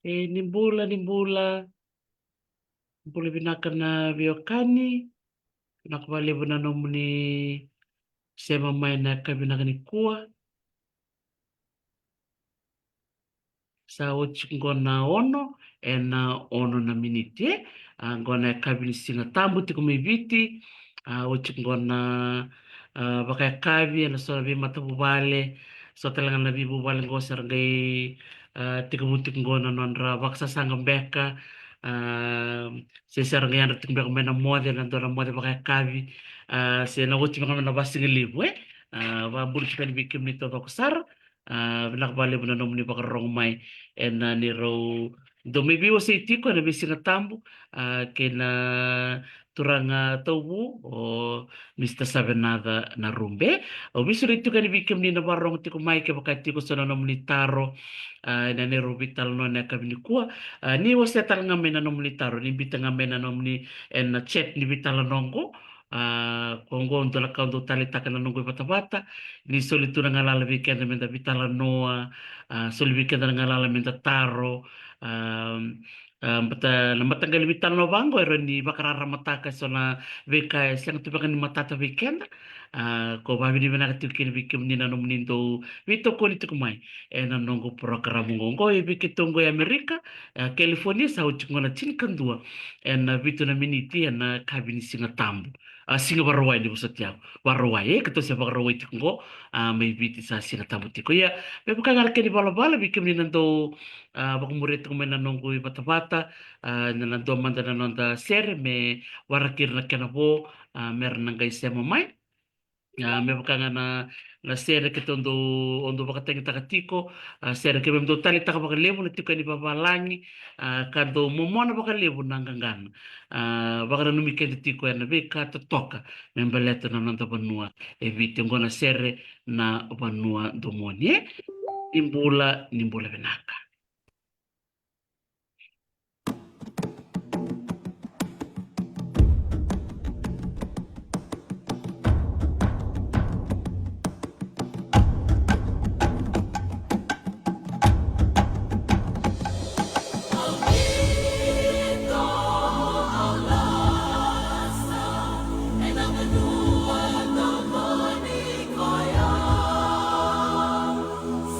nimbula binaka na viokani, nakubalibu na nomuni sema mai na kabinaka ni kuwa, sa ochi ngona ono, e na ono na miniti, ngona e kabini singa tambu tiko viti, ochi ngona baka e kavi, na sora vi matabubale, so talanga na vi bubale ngosar gai, tiko butik ngona nondra baksa sanga beka, se saranga yandra tiko beka mena mode, na ndora mode baka e kavi, se na ochi baka mena basi ngilibu, va bulu chipeni bikim nito bako sara, nakabali mo na nomni baka rong mai, and ni ro domibi o se tiko na bisi na tambu kena turanga tobu o Mr. Sabenada na rumbe o bisu ito ka ni bikim ni na barong tiko mai ke baka tiko sa nomni taro na ni rubital no na kami ni kuwa ni wasa tal nga may na nomni taro ni bita nga may na nomni and na chat ni bitala nongo kongo ndo la kaundo tali taka na nongo bata-bata ni solitura nga lala weekend menda bitala noa soli weekend nga lala menda taro bata na matanggal bitala no bango ero ni bakarara mataka so na veka siang tu ni matata weekend ko babi ni bana katukin bikim ni nanom nindo vito ko nito kumai na nongo program ngongo e bikitongo ya Amerika California sa uchungona chinkandua na vito na miniti na kabini singa tambu singa barawai di pusat yao warawai keto siapa warawai tikungo may biti sa singa tambu tiko ya may bukan ngarke di bala-bala bikim ni nando baka murit ko may nanonggo bata-bata na nando manda na nanda sere me warakir na kenabo meron ng guys sa mamay me baka na sere ke tondo ondo baka tengi takatiko sere ke memdo tali taka baka lebu na tiko ni babalangi kado momona baka lebu nanggangan baka na numike di tiko na beka totoka membeleta na nanda banua evite ngona sere na banua domonie nimbula benaka.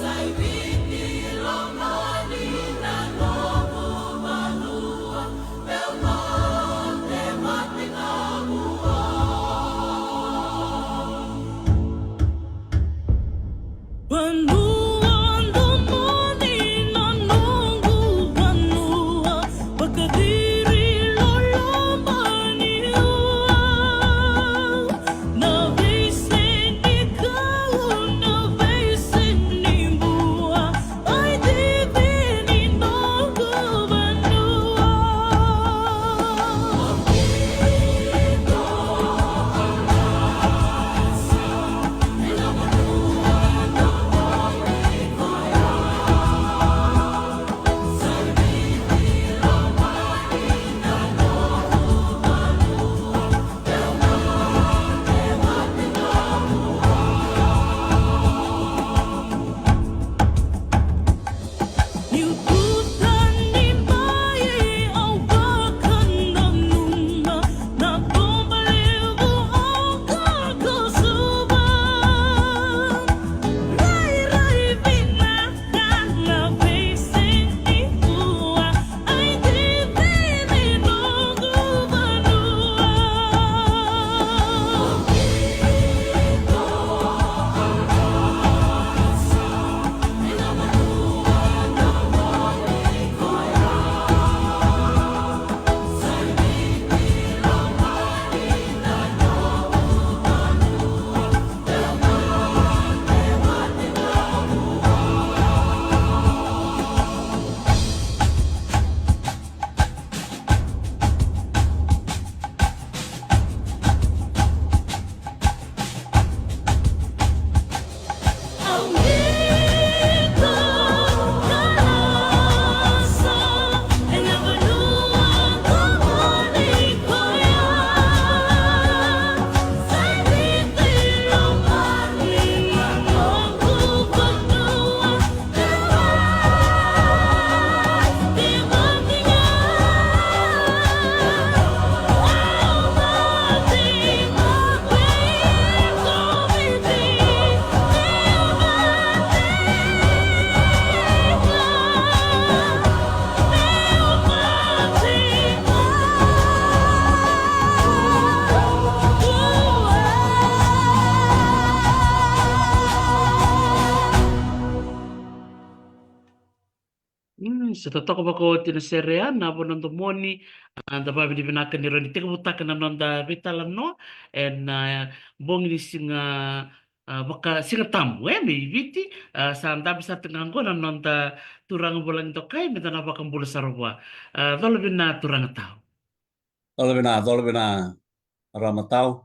Sai vini lo Sitatoka bako tinasereana bonondo moni anda babi di binaka ni roni tika butaka na nonda vitala no en bongi ni singa baka singa tamu me viti sa anda bisa tengango na nonda turang bulan tokai meta na baka bula sarwa dolo bina turang tau. Tolo bina ramatau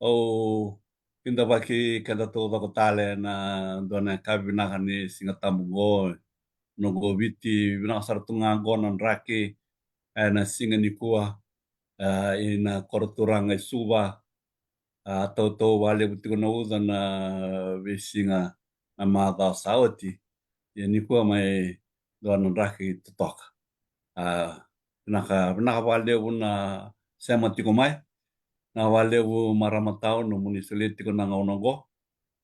o kinda baki kada to bako tale na dona kabina kani singa tamungo no go viti bina sartunga gonan raki na singa nikua ina korturanga suba atau to wale buti na uza na visinga na mada sauti ya nikua mai donan raki tutoka naka wale una sema tiko mai na wale u maramatau no munisoliti ko nanga onongo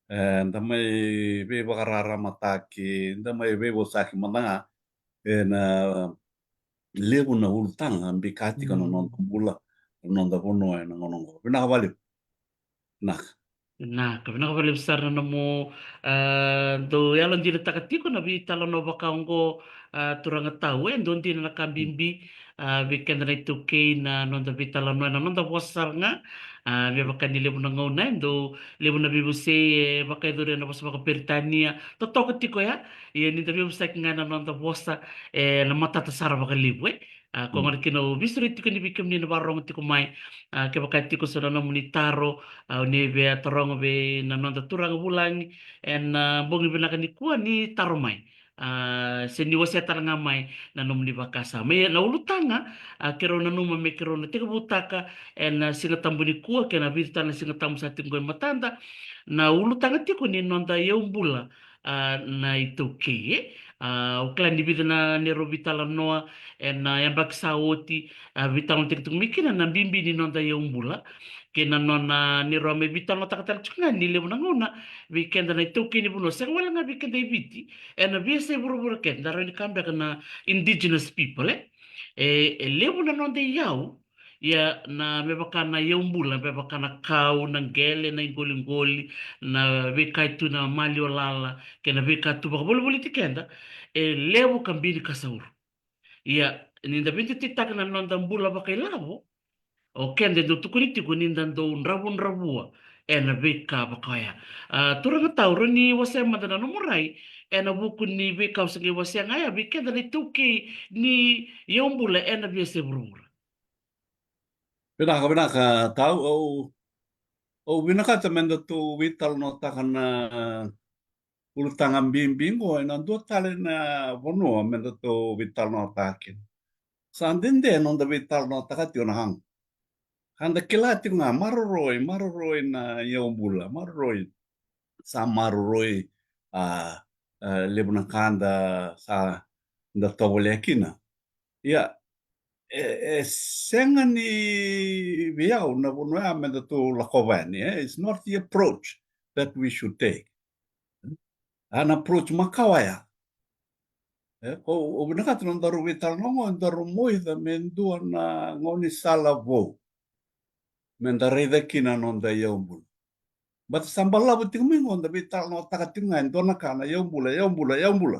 ndamai be bakarara mataki ndamai be bosaki mananga na lebu na ultanga ambikati kono non bula non da bono na onongo bina wale na Nah, kabina ka balik besar na mo do yalan di takatiko na bi talo no bakaongo turang tahu don di na kambimbi weekend na itu kay na non da bi talo no na non da wasar nga bi baka ni lebu na ngona do lebu na bibu se baka do na bas baka Britania to to katiko ya ye ni da bibu sa nga na non da wasa na mata ta sara baka lebu kung ano kino bisuri tiko ni bikim ni na barong tiko mai ke baka tiko sa na monitaro ni be torong be na nonda turang bulang en bongi bina ni kuan ni taromai seni wase taranga mai na nom ni bakasa me na ulutanga kero na numa me kero na teka butaka en singa tambu ni kua ke na virta na singa tambu sa tinggo matanda na ulutanga tiko ni nonda yeumbula na itu ke o klan di vida na ni robitala noa en yang baksa oti vitang tik tuk mikina na bimbi ni nonda yeumbula kena nona ni rome vita no takatal chunga ni le una ngona weekend na itu kini buno sa wala nga weekend ay viti and biasa buru buru ken daro ni kamba kana indigenous people le una no de yau ya na mebaka na yaumbula mebaka na kau na ngele na ingoli ngoli na veka tu na mali o lala kena veka tu baka bolu bolu tikenda lewu kambini kasauru ya ninda binti titak na nonda mbula baka ilavo o kende do tukuriti kunindan do nravun ravua ena beka bakaya turanga tauro ni wase madana no murai ena buku ni beka usage wase ngaya bikenda ni tuki ni yombula ena biese brumura bina ka tau o bina ka tamenda tu vital no takana ulutanga bimbingo na do tale na bono menda tu vital no takin sandinde non da vital no takati ona hang handa kilati nga maroroi na yombula maroroi sa maroroi lebuna kanda sa da tobolekina ya senga ni viau na bono amenda tu lakovani it's not the approach that we should take an approach makawaya o binaka tu daru vital no daru moida mendua na ngoni sala vo mendareda kina non da yombul but sambala buting mingo da vital no takatinga ndona kana yombula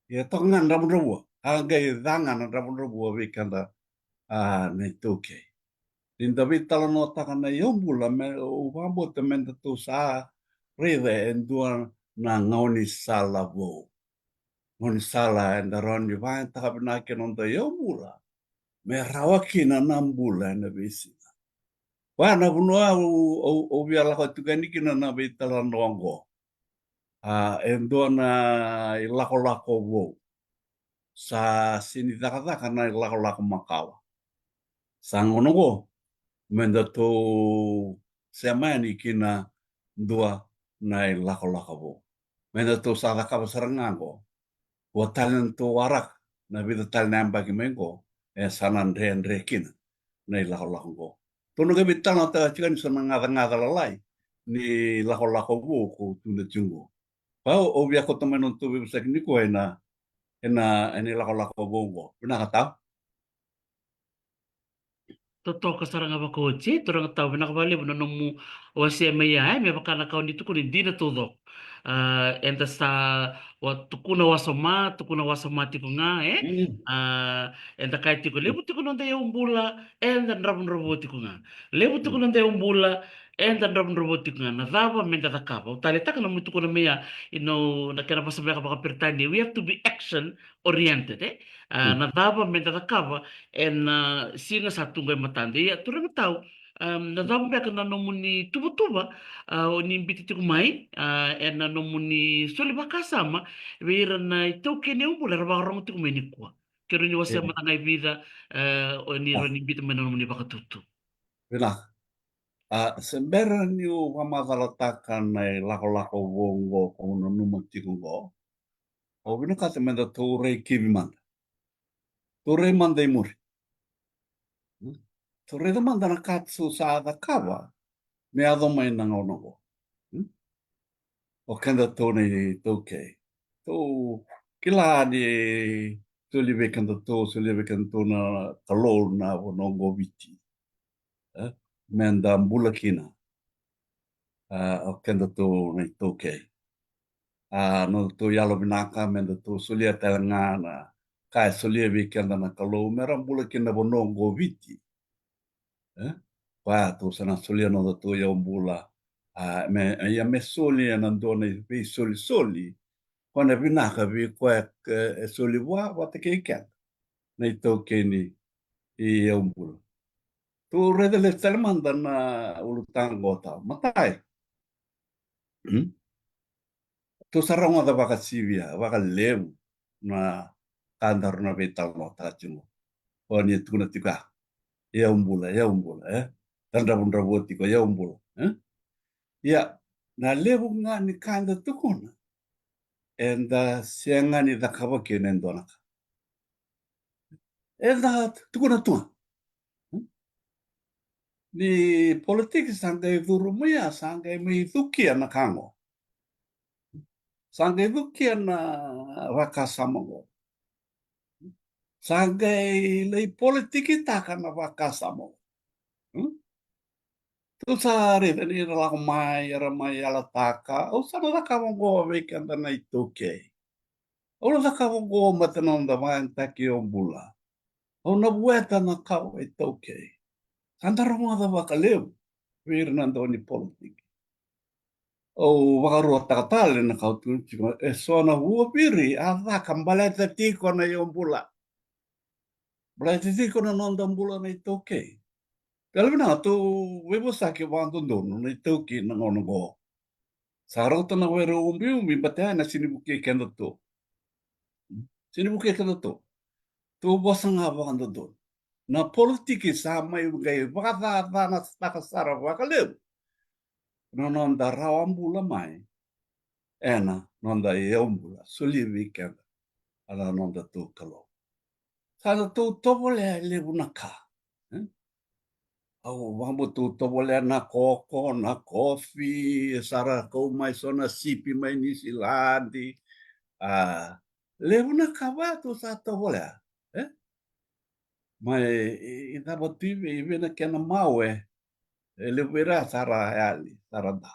ya tongan rabu rabu aga dangan rabu rabu vikanda ne toke Linda vital no takana yombula me o vambo te menda tu sa rede endua na ngoni sala vo ngoni sala endaron ni vain takabina ke non da yombula me rawaki na nambula na visi wana bunua o biala ko tukani kina na vitala nongo endona ilako wo sa sini taka na ilako makawa sangono go menda to semani kina dua na ilako wo menda to sa ka sarangango wa talento warak na vida talnamba ki mengo sanan re kina na ilako go tono ke bitana ta chikan sana ngada lalai ni lako buku tunda chungo pau obia ko tomen tu bisa kini ko ena eni lako bongo pina kata toto kasaranga bakoche turanga tau bina kabali bina nomu wase meya me bakana kau ni tukuni dina todo enta sa tukuna wasoma tiko nga enda kai tiko lebu tiko nonda ya umbula enda ndrabun robo tiko nga lebu tiko nonda ya umbula enda ndrabun robo tiko nga nadhava menda takapa utale taka na mutu kuna meya na kena pasa meka baka pertani we have to be action oriented nadhava menda takapa singa satu ngai matande ya turang tau nadhava meka na nomuni tuba-tuba o ni mbiti tiku mai na nomuni soli bakasama Vira na itau kene upo le rawa rongo tiku meni kua. Kero ni wase Yeah. mata ngai vida o ni roni bita mena no ni bakatutu. Vila, sembera ni o wamatalatakan nei lako wongo kono numa tikungo. O vina kate menda tōrei kiwi manda. Tōrei manda i muri. Tōrei da manda na katsu saada kawa me ado mai na ngonogo. O kenda tōnei tōkei. Tō kila ni tōliwe kenda tō na kalor na wonongo viti. Menda mbulakina. O kenda tōnei tōkei. No tō yalo binaka menda tō solia telanga na kai solia vi kenda na kalor mera mbulakina wonongo viti. Wā tō sana solia no tō yau mbula. Ia me soli na ndona vi soli. Kona vinaka vi koe soli wa te kei kenda. Nei tōkei ni i yau mbula. Tō reda le telemanda na ulutango tau. Matai. Tō saronga da waka sivia, waka leu na kandaru na vetau no tātungo. O ni tukuna tika. Ia umbula. Tandrabundrabu tiko, ia umbula. Ia, na leu nga ni kanda tukuna. Enda sianga ni da kawaki nendonaka. Enda tukuna tua. Ni politiki sanga i dhurumia, sanga i miithukia na kango. Sanga i dhukia na wakasamongo. Sanga i lei politiki taka na wakasamongo. Tu sari ni rako mai, ramai ala taka. O sana da kamongo wekanda na itoke. O da kamongo matanonda maantaki o bula. O na bueta na kawa itoke. Sandaronga da wakaleu. Virnando ni politiki. O wakaroa takatale na kautunchiko. E sona huopiri. Ada kambaleta tiko na yombula. Baleta tiko na nonda mbula na itoke. Kalvina tu webo saki wandondo na itoke na ngono. Sarota na wero umbi batea na sinibuke kendo to. Sinibuke kendo to. Tu bosanga wandondo. Na politiki sama yugai wakata na takasara wakaleu. No nonda rawambula mai. Ena nonda yombula suli weekend. Ala nonda tu kalo. Sada tu tobole lebunaka. Au wambo tu tobole na koko na kofi sara ko mai sona sipi mai nisi ladi. Lebunaka wa tu sa tobole. Mai ita botivi ivena kena mawe. Lebera sara ali sara da.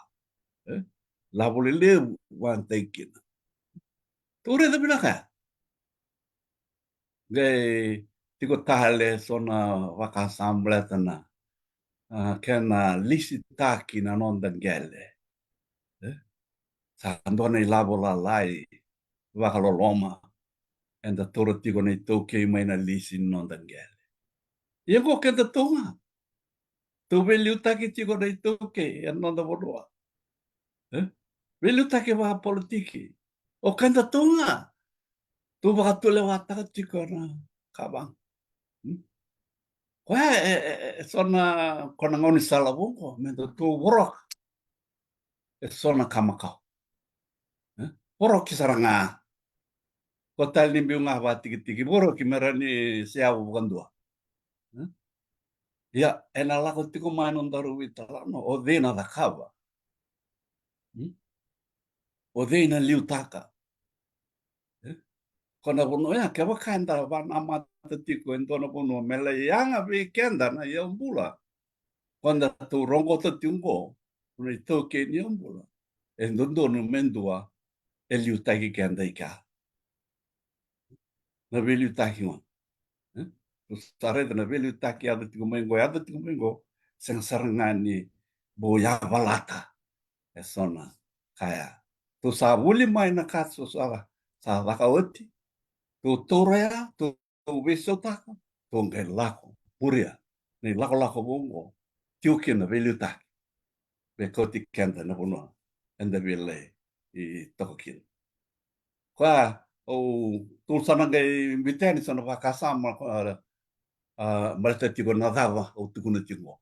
La bole lebu wan taikina. Ture da binaka. Gai tiko tahale sona wakasamble tana. Kena lisi taki na nonda gele. Sa andona i labo la lai wakaloloma. Enda toro tiko nei toke mai na lisi nonda gele. Ia ko kenta tonga. Tu veliu taki tiko nei toke e nonda wanoa. Veliu taki waha politiki. O kenta tonga. Tu wakatule wataka tiko na kabang. Koe sona kona ngoni sala wongo. Mendo tu worok. Sona kamakau. Worok kisaranga. Kotal ni biunga wa tiki-tiki. Worok kimerani siawu bukan dua. Ya, ena lako tiko manon daru witalano. O dena da kava. O dena liutaka. Kona bono ya kewa kanda wana amata tiko entona bono mele yanga vi kenda na yambula. Kona tu rongo ta tiungo. Una toke ni yambula. Endondo no mendua. liutaki kenda ika. Na liutaki ngon. Sareta na liutaki ada tiga minggu, seng serengani boya balata. Esona kaya. Tu sabuli mai na katso sa lakawati. Tu torea, tu wisotaka, tu ngai lako. Puria. Ni lako bongo. Tiukin na liutaki. Bekoti kenda na puno. Enda bile I tokokin. Kwa o tulsana ngai miteni sana wakasama malta tigo nadava o tukuna tingo.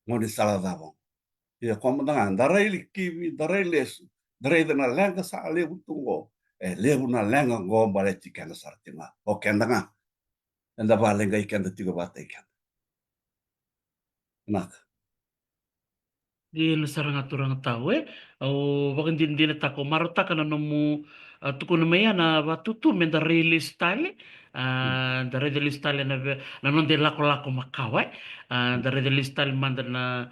Ngoni sala dava. Ia komandangan darai lesu. Darai na lenga sa lebu tungo. Lebu na lenga ngo bale tikana sartinga. O kendanga. Enda balenga ikenda tigo bata ikenda. Naka. Di lasaranga turanga tau o wakandindina tako marotaka na nomu tukuna maya na watutu men da release style da release style na non de lako makawa da release style manda na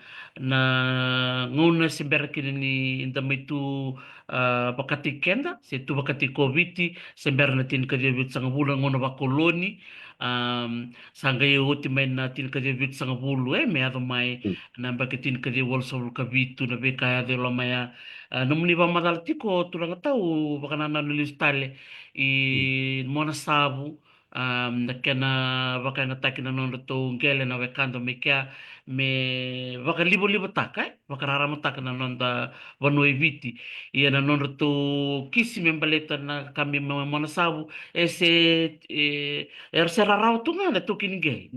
nguna si berkin ni inda mitu bakati kenda se tu bakati covid sember na tin kadebit sanga bulan ngona bakoloni sanga uti main na tin kadebit sanga bulu me ado mai na bakitin ka di wal sol ka bitu na be kaya de lo maya no muni ba madal tiko turanga tau baka na nulis tale I mona sabu na kena baka na taki na nono to ngele na wekando me kia me baka libo taka baka rara mo taka na nonda vano eviti ia na nono to kisi me baleta na kami mona sabu ese se rarau tunga na toki ninge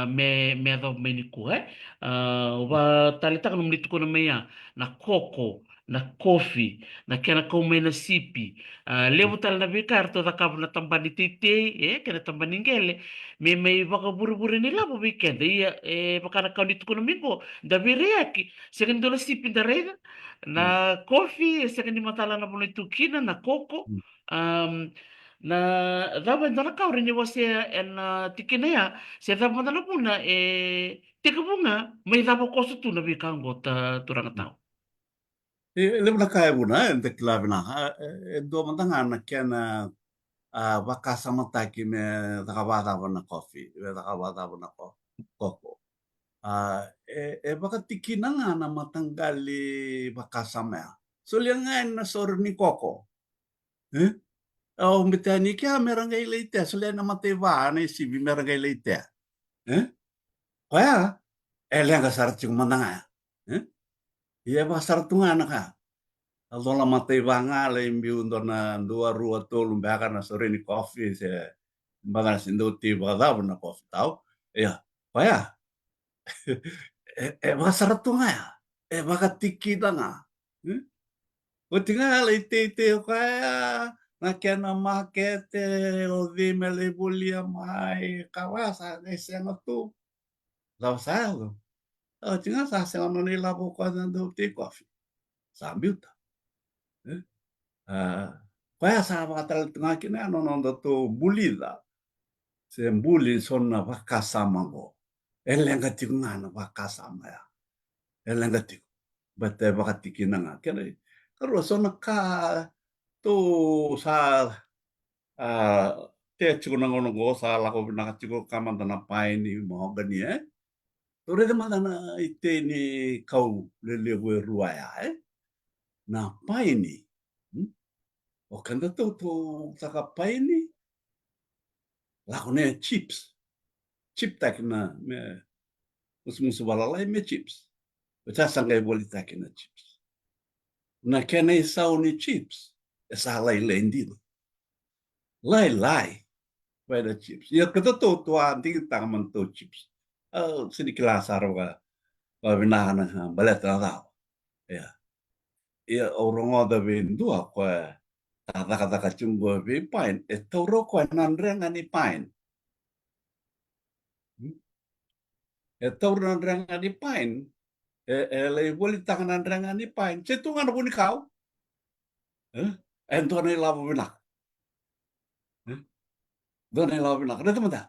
me ado me ni ku wa talita no mlito ko na meya na koko na kofi na kena ko me na sipi lewu tal na bikar to da kabna tambani tite kena tambani ngele me baka buru ni labo weekend ia baka na kaunit ko na mingo da biriaki second dola sipi da reda na kofi second matala na bono tukina na koko na dava ndana kaure ni wase en tikina ya se dava ndana puna teka bunga mai dava koso tu na bikango turanga tau. Le na kaya buna ente klavina. Do mandanga na kena wakasama taki me takawada na coffee. Takawada na koko. Baka tikina nga na matanggali wakasama ya. So liangan na sor ni koko. O mitani kia merangai leite. So lian na mateva na isibi merangai leite. Kaya lianga sarating mandanga ya. Ia ba saratunga na ka. Aldola mateva nga le imbiu na dua rua tolu mbaka na sore ni coffee se mbaka na sindo tiba na coffee tau. Ia. Kaya baka saratunga ya. Baka tikita nga. O tinga le te kaya na kena makete o vime le bulia mai kawasa nese na tu. Lau sao. O tinga sa se ono ni labo kwa nando te coffee. Sambil ta. Kaya sa baka tunga kina ano nondo to bulida. Se buli sonna wakasama go. Elenga tinga na wakasama ya. Elenga tinga. Bate baka tikina nga. Kena karo sonna ka to sa te chico na ngono go sa lako na chico kamanda na paini mahogany tore de mana ite ni kau le ruaya na paini o kanda to saka paini lako ne chip tak na me musu balalai me chips Beca sangai boli tak na chips na kena isau ni chips esa lai lendi lai pada chips. Ya kata tu anti tang man tu chips. Sedikit lasar wa binana balet na tau. Ya. Ya orang ada bindu aku kata kacung gua bi pain. Toro ko nan reng ani pain. Toro nan reng ani pain. Lei boli tangan nan reng ani pain. Cetungan pun kau. Ento ni labu binak. Dona labu binak. Ada teman tak?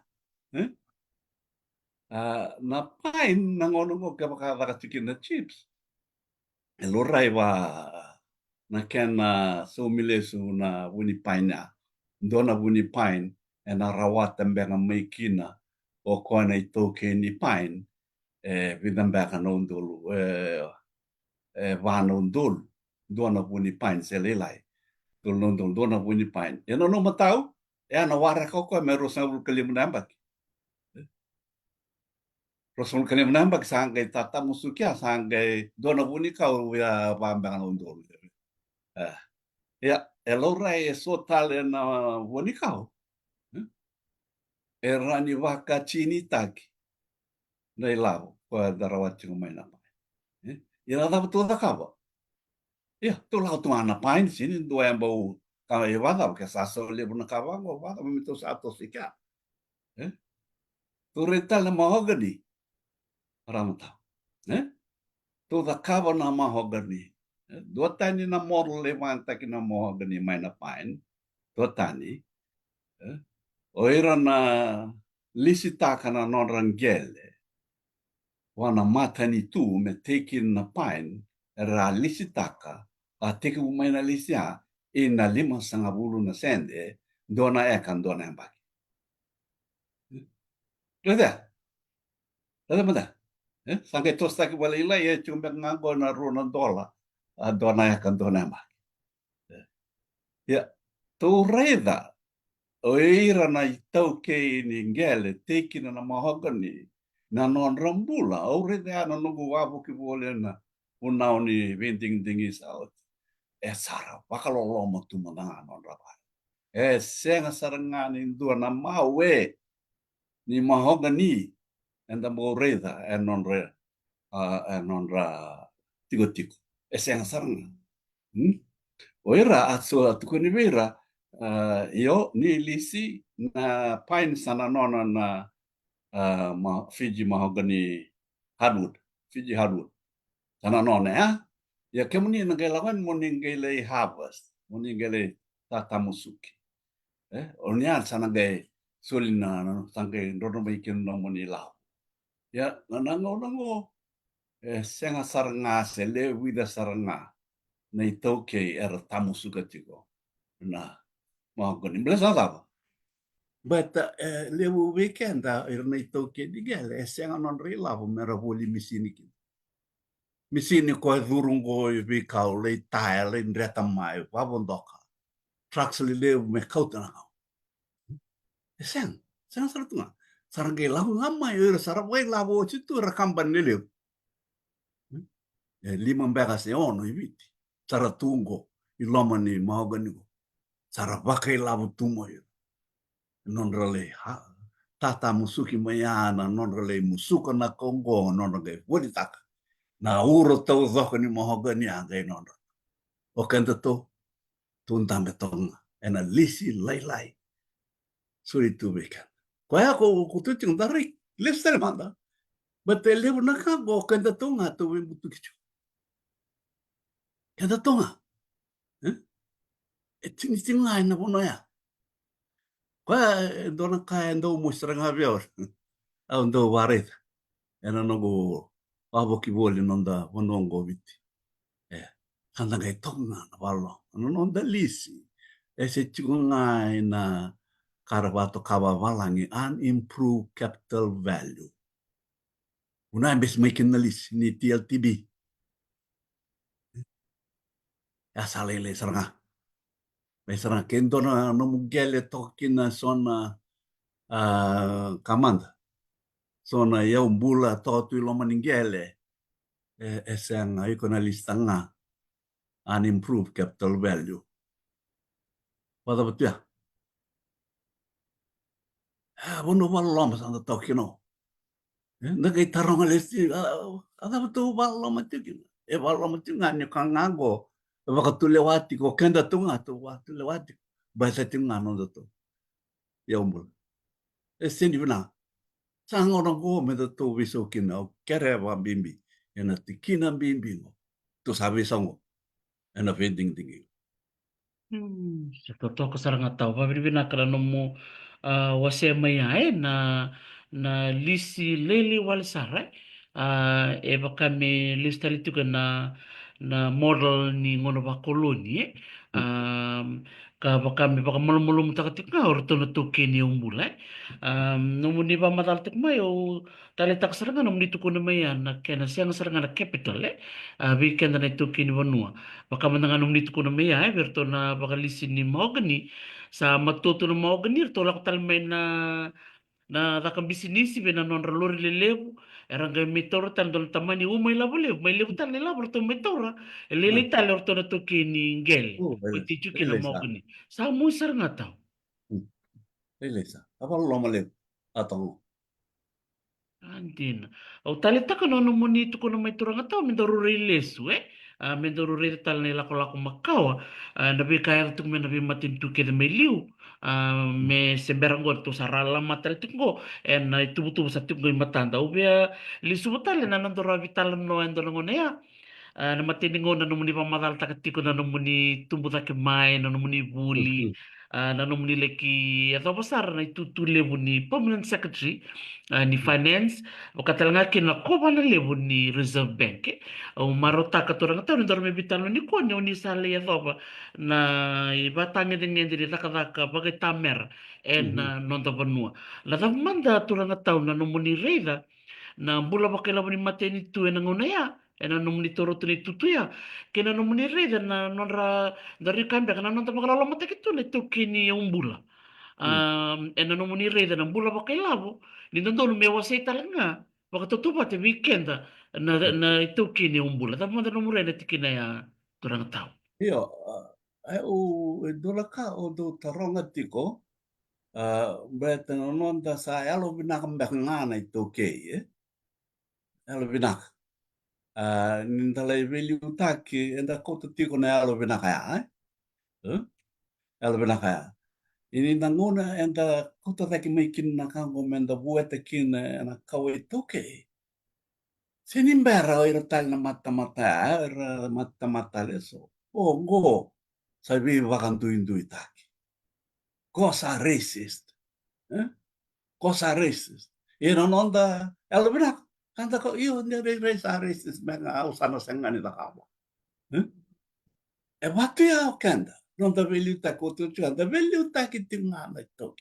Na pain nangono ko kaya makakatikin na chips. Luray wa na ken so milesu na wini paina dona wini pain e na rawata mbenga maikina o kona i toke ni pain vidan beka no ndulu vano ndulu dona wini pain se lelai dulu ndulu dona wini pain e no matau e ana wara ko me rosa ul kelim nambak rosa ul kelim nambak sangai tata musukia sangai dona wini kau ya vambanga no ndulu ya elora e so tale na wini kau e rani waka chini taki nei lau ko darawati ko mai na pa ina da tu da kaba ya tu lau tu ana pain sini do yang bau ka e wada ke sa so le buna kaba ngo wada mi to sa to sika tu reta le mahogany ramata tu da kaba na mahogany do tani na mor le wanta ki na mahogany mai na pain do tani o era na lisita kana non rangele wana matani tu me tekin na pain ra lisitaka a teki umaina lisia ina 5 na sende dona ekan dona embaki. Reda? Reda mada? Sange tostaki wala ila ye chumbe ngango na runa dola a dona ekan dona embaki. Ya, tu reda o ira na itau ke ni ngele teki na mahogany na non rambula o reda na nungu wabu ki wole na unau ni vending dingis out. Sara wakalolomo tu mananga non rapa. Senga sarangani dua na mawe ni mahogany and the moreda and non ra tigo tigo. Senga saranga. Oira atso atuko ni vera yo ni lisi na pine sana nona na Fiji mahogany hardwood. Fiji hardwood. Sana nona ya. Ya kemuni na gelawan moni ngele harvest. Moni ngele tatamusuki. Onya sana ge solina sange ndono bikin no moni lao. Ya nango senga saranga se le wida saranga nei toke era tamusuka tiko. Na mahogany blesa dava. But le weekend era nei toke digele senga non rilavo mera voli misinikin. Misini ko durungo vi kau le tae le ndreta mai wabondoka. Trucks le me kautana. Sen saratunga. Sarangay lahu ngama yo sarabay lavo chitu rakamban nilio. 5 beka se ono ibiti. Saratungo iloma ni mahogany go. Sarabakay lavo tumo yo. Non rale ha tata musuki mayana non rale musuka na kongo non rale woditaka. Na uro tau dhoko ni mahogany angay non. O kanta to tuntambe tonga. Ena lisi lai. Suri tu weekend. Kaya ko kututing darik. Lifter manda. But the level na ka go kanda tonga to we butu kichu. Kanda tonga. Ting tinga na bono ya. Kaya dona kaya ndo musranga bior. Au ndo warit. Ena no go abo ki boli nonda bonongo viti. Kanda ngai tonga na walo. No da lisi. Ese chunga na karabato kawa walangi unimproved capital value. Una bes making na list ni TLTB. Ya salele seranga. Seranga kento na no mugele tokina sona kamanda. Sona yau bula totu lo maningele. Esang iko na listanga unimproved capital value. Pada betul ya? Bono walom sa tokino. Nagai tarong alisti ada betul walom itu. Walom itu nganya kangago. Waktu lewati ko kenda tunga tu waktu lewati bahasa tunga no to ya umbul sendi bina sang orang go me to viso kina kere wa bimbi ena tikina bimbi no to sabi songo ena vending tingi Sa totoo ko saranga tao pabiribina kala no mo wase mai na lisi lele wal sarai e baka me lista litu kana na model ni ngono ba koloni ka baka me baka malum takatik nga or to natuke ni umbula no muni ba matal tik mai o tali tak seranga no muni tuku na maya na kena siang seranga na capital weekend na tuke ni vanua baka mananga no muni tuku na maya verto na baka lisin ni mahogany sa matoto na mahogany to lako tal mai na rakam bisinisi be na non lori le levu era ga metora tan dol tamani uma ila bole mai levu tan ila borto metora Ah, lele tal orto na to kini ngel oh, o tichu kina beleza. mogni sa mo sar ngata Beleza. Apa loma le atong. antin o tali taka no muni tu kono mai turanga tau me doru lesu me doru re tal ne lako lako makawa na be kaya tu me na be matin tu ke de me liu me se berango tu sarala matal tu go en na itu butu sa tu go matanda o be lisu butale na nandora vital no endo ngone ya na matiningo na numuni pamadal takatiko na numuni tumbu take mai na numuni buli na numuni leki atau besar na itu tu lebu ni permanent secretary ni finance bakatalanga kina koba na lebu ni reserve bank o marota katurang tahu ni dorme bitalo ni konyo ni sale ya doba na ibatanya dengan diri raka bagai tamer en nonta benua la manda turang tahu na numuni reida na bula bakela ni mateni tu en ngona ya ena num ni toro tuni tutu ya kena num ni reda na nonra dari kanda kana nonta bakala lo mate kitu le tu kini umbula ena num ni reda na bula bakela bo ni nando no me wase talanga baka tutu te weekend na itu kini umbula tapi manda num reda tikina ya turang tau Io, o dola ka o do taronga tiko, beta no nonda sa alo binaka mbekangana i toke, alo binaka. Nindala i veli utaki, enda kota tiko na alo binaka ya, alo binaka ya. Ini nangona enda kota taki mai kin na kango menda bueta kin na kawe toke. Sinimbera o tal na mata-mata, mata-mata leso. O go, sabi vakantuin-tuin taki. Cosa racist. Eh? Cosa racist. Ino nonda, elo binak, kanta ko, iyo, hindi race racist, mga usano sa nga nila kamo. E watu ya kanda, nonda veli ta koto chanda, veli ta kiti nga na ito.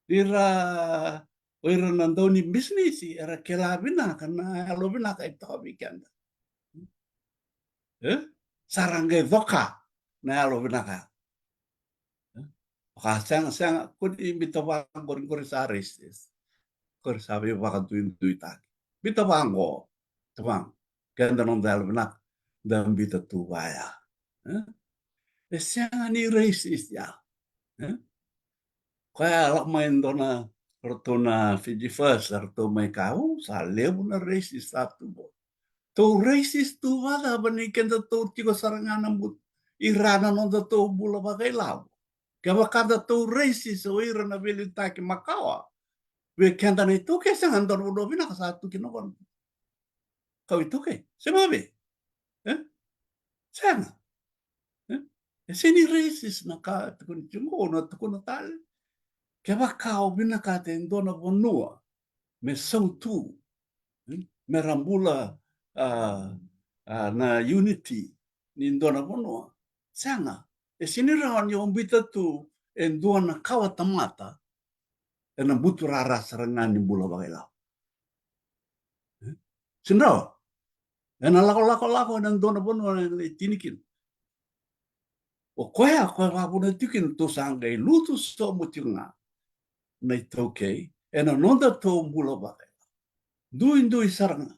Ira, ira nandoni business, ira kelabina, kana elo binak ito kami kanda. Sarangay voka, na elo binak. Kasang kun imbitaban ko rin sa Aristes. Kung sabi baka tuwing-tuwi taki. Bitabang ko. Tabang. Ganda nung dahil benak. Dan bita tubaya. Eh, siya nga ni racist ya. Kaya alak main do na roto na Fiji First, roto may kao, sa levo na racist satu bo. To racist tu wala, banikin da to tiko sarangan but irana nung da to bula ba kay lao. Kaya kada to racist o ira na bilita ki makawa. We kenta na ito kaya sa handar mo dobi na kasatu kinawan. Kau itu kay. Semabi. Eh? Sana. Eh? Sini racist na ka tukun chungo na tukun na tal. Kaya ba kau binakate ndo na bonua. Me song tu. Me rambula na unity ni ndo na bonua. Sana. Sini rawan yung bita tu endo na kawatamata. Na butu rara sarangan ni bula bakila. Sindaw. Na lako ng dona bono na tinikin. O koya wa bono tikin to sangay luto so mo nga na ito okay. Na nonda to bula bakila. Duin saranga.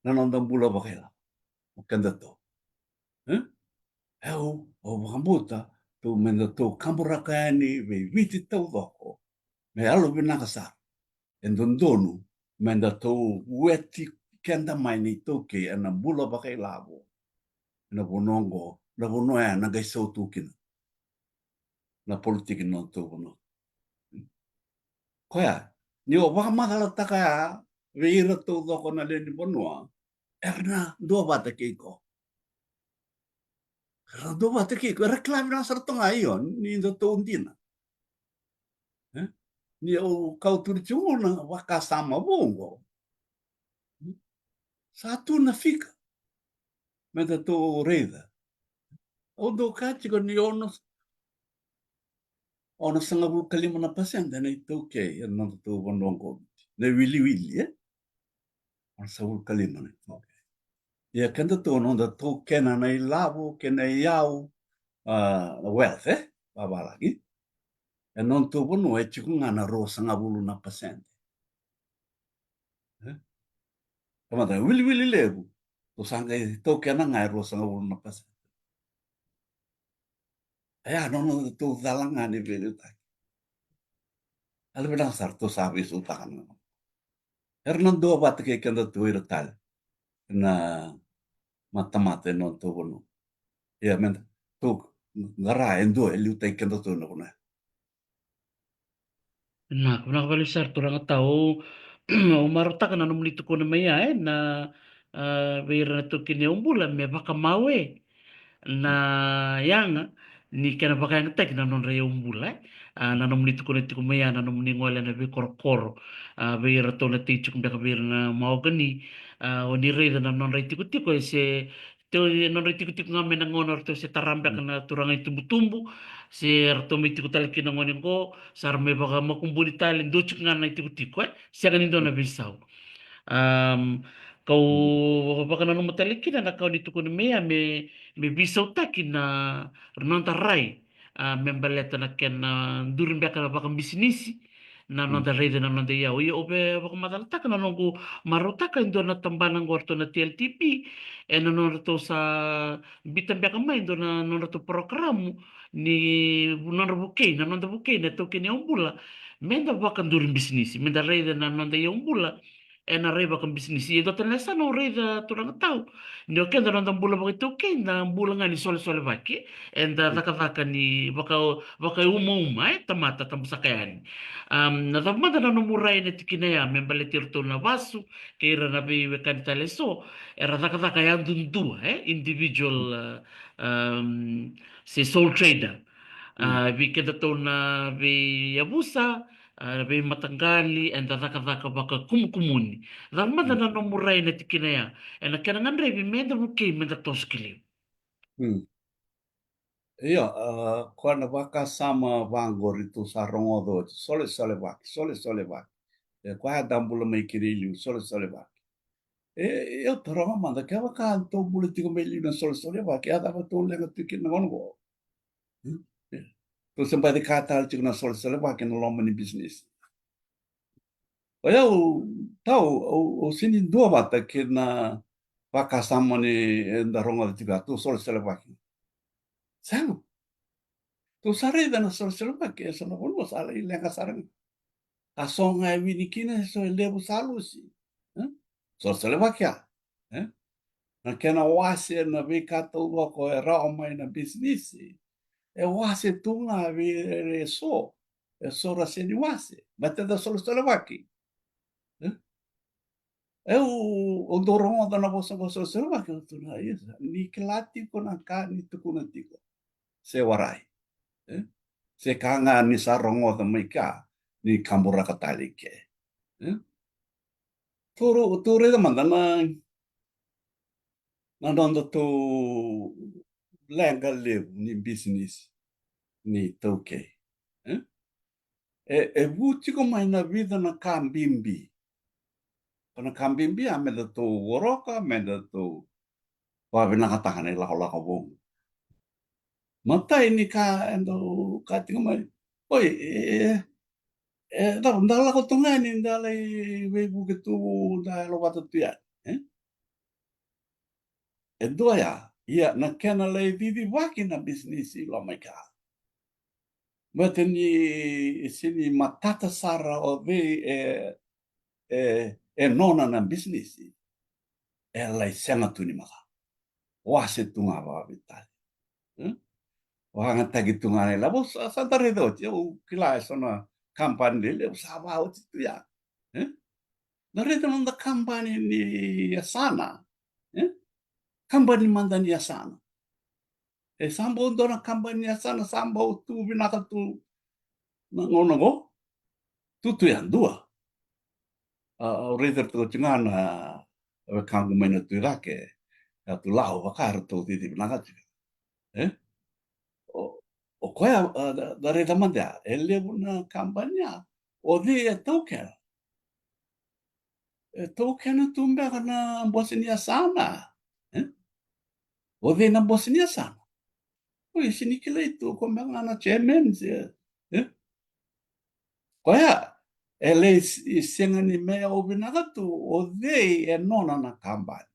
Na nonda bula bakila. Kanda to. O makambuta to menda to kamburakani ve viti to doko. Me alo binakasar. Donu menda to weti kenda mai ni toke na bula bakila bo. Na bonongo, na bonoya na gaiso tukin na politik no to bono. Koya, ni o baka makala taka veira to doko na leni bonoa. Erna do bata keiko. Erna do bata keiko. Reklami na sarto ngayon ni do to undina. Ni o kau turitungo na wakasama bongo. Satu na fika. Meda to reida. O do kati ko ni ono sanga bu kalima na pasenda na ito okay. Yan na to bandong ko. Na wili eh. Ono sa bu kalima na ito. Ia kanda to no da to kena na ilavo kena iau wealth baba lagi. E non to bono e chiku ngana ro sanga bulu na pasenda. Kamata wili lebu. To sanga to kena ngai ro sanga bulu na pasenda. No to dalanga ni velu tak. Al bedang sar to sabi su takan. Hernan do bat ke kanda to ira tal. Na mata non to bono. Ia men to ngara endo elu tai kanda to no na. Nah, kuna balisar turang tau umarota kana no mlito ko na maya na beira na to kine umbula me baka mawe na yanga ni kana baka yang tek na non re umbula na no mlito ko na tiko maya na no mni ngole na be korokoro beira to na tichuk mbeka beira na maogani o ni re na non re tiko tiko se to non re tiko tiko ngame na ngonor to se tarambak na turang itu tumbu se to me tiko tal kina ngone ko sar me baka makumbuli tal ndo chuk ngana tiko tiko siya ganin do na bisau kau baka na nung mataliki na kau dito ko mea me bisaw taki na renanta rai membaleta na ken na durin baka na baka bisnisi na nanda rai na nanda ya oye obe baka matalata na nungu marutaka indo na tambanang gorto na TLTP na nung to sa bitan baka mai indo na nung to programu ni nung bukay na nung bukay na to kini umbula menda baka durin bisnisi menda rai na nanda ya umbula na reba kan bisnis ia dota nesa no reda turang tau ni oke da nanda bula baka toke na bula ngani sole sole vaki enda taka taka ni baka uma tamata tamsakayan na tamata na numurai na tikina ya membale tirto na vasu keira na be wekan taleso era taka taka ya dundu individual se sole trader vi keda to na vi yabusa be matanggali and daka baka kumukumuni ramada na no murai na tikina ya and kana ngandre vi menda buke menda toskili Ia, kona waka sama wangor itu sarongo do, sole vaki. E kwa dambula mai kiriliu, sole vaki. Eu toronga manda ke waka anto bule tiko mai liu na sole vaki, ada wa to lenga tiki na ngono. To sempat di kata tiko na sole vaki no loma ni business. O eu tau o sini dua bata ke na waka sama ni daronga tiko tu sole vaki. Sangu. Tu sare da na sole vaki, eso no volvo sale i lenga sarang. Kasonga e winikina so e levu salusi. Sole vaki a. Na kena wase na vi kata ua ko e rao mai na business. E wase tunga vi e so. E so rase ni wase. Ma te da sole vaki. E o dorongo da na vosa ko sole vaki. Ni kelati ko na ka ni tuku na tiko. Se warai. Se kanga ni sarongo da mai ka. Ni kambura katali ke. Tore da mandana nanda to lenga levu ni business ni toke. E vuti ko mai na vida na kambimbi. Kana kambimbi a me da to woroka, me da to wawina katahane lako wong. Matai ni ka endo katinga mai. Oi, ndala ko tunga ni ndala i webu ke tu da lo wata tia. E doia, ia na kena lei vivi waki na business i lo mai ka. Mate ni sini matata sara o ve e nona na business. E lai senga tuni maka. Wase tunga wa vitali. Wanga tagi tunga ne la bos santare do o kila sona kampani le sawa o tu ya. Na reta nanda kampani ni asana. Kampani manda ni asana. E sambo dona kampani ni asana sambo tu binaka tu ngono go. Tu ya dua. O reta tu chingana kangu mena tu rake tu lao vakar to titi nanga eh o koia da re damanda ele una kampanya o di token token tumbe kana Bosnia sana o di na Bosnia sana o sini kile itu kombanga na chairman koia ele senga ni mea o binaga tu o di e nona na kampanya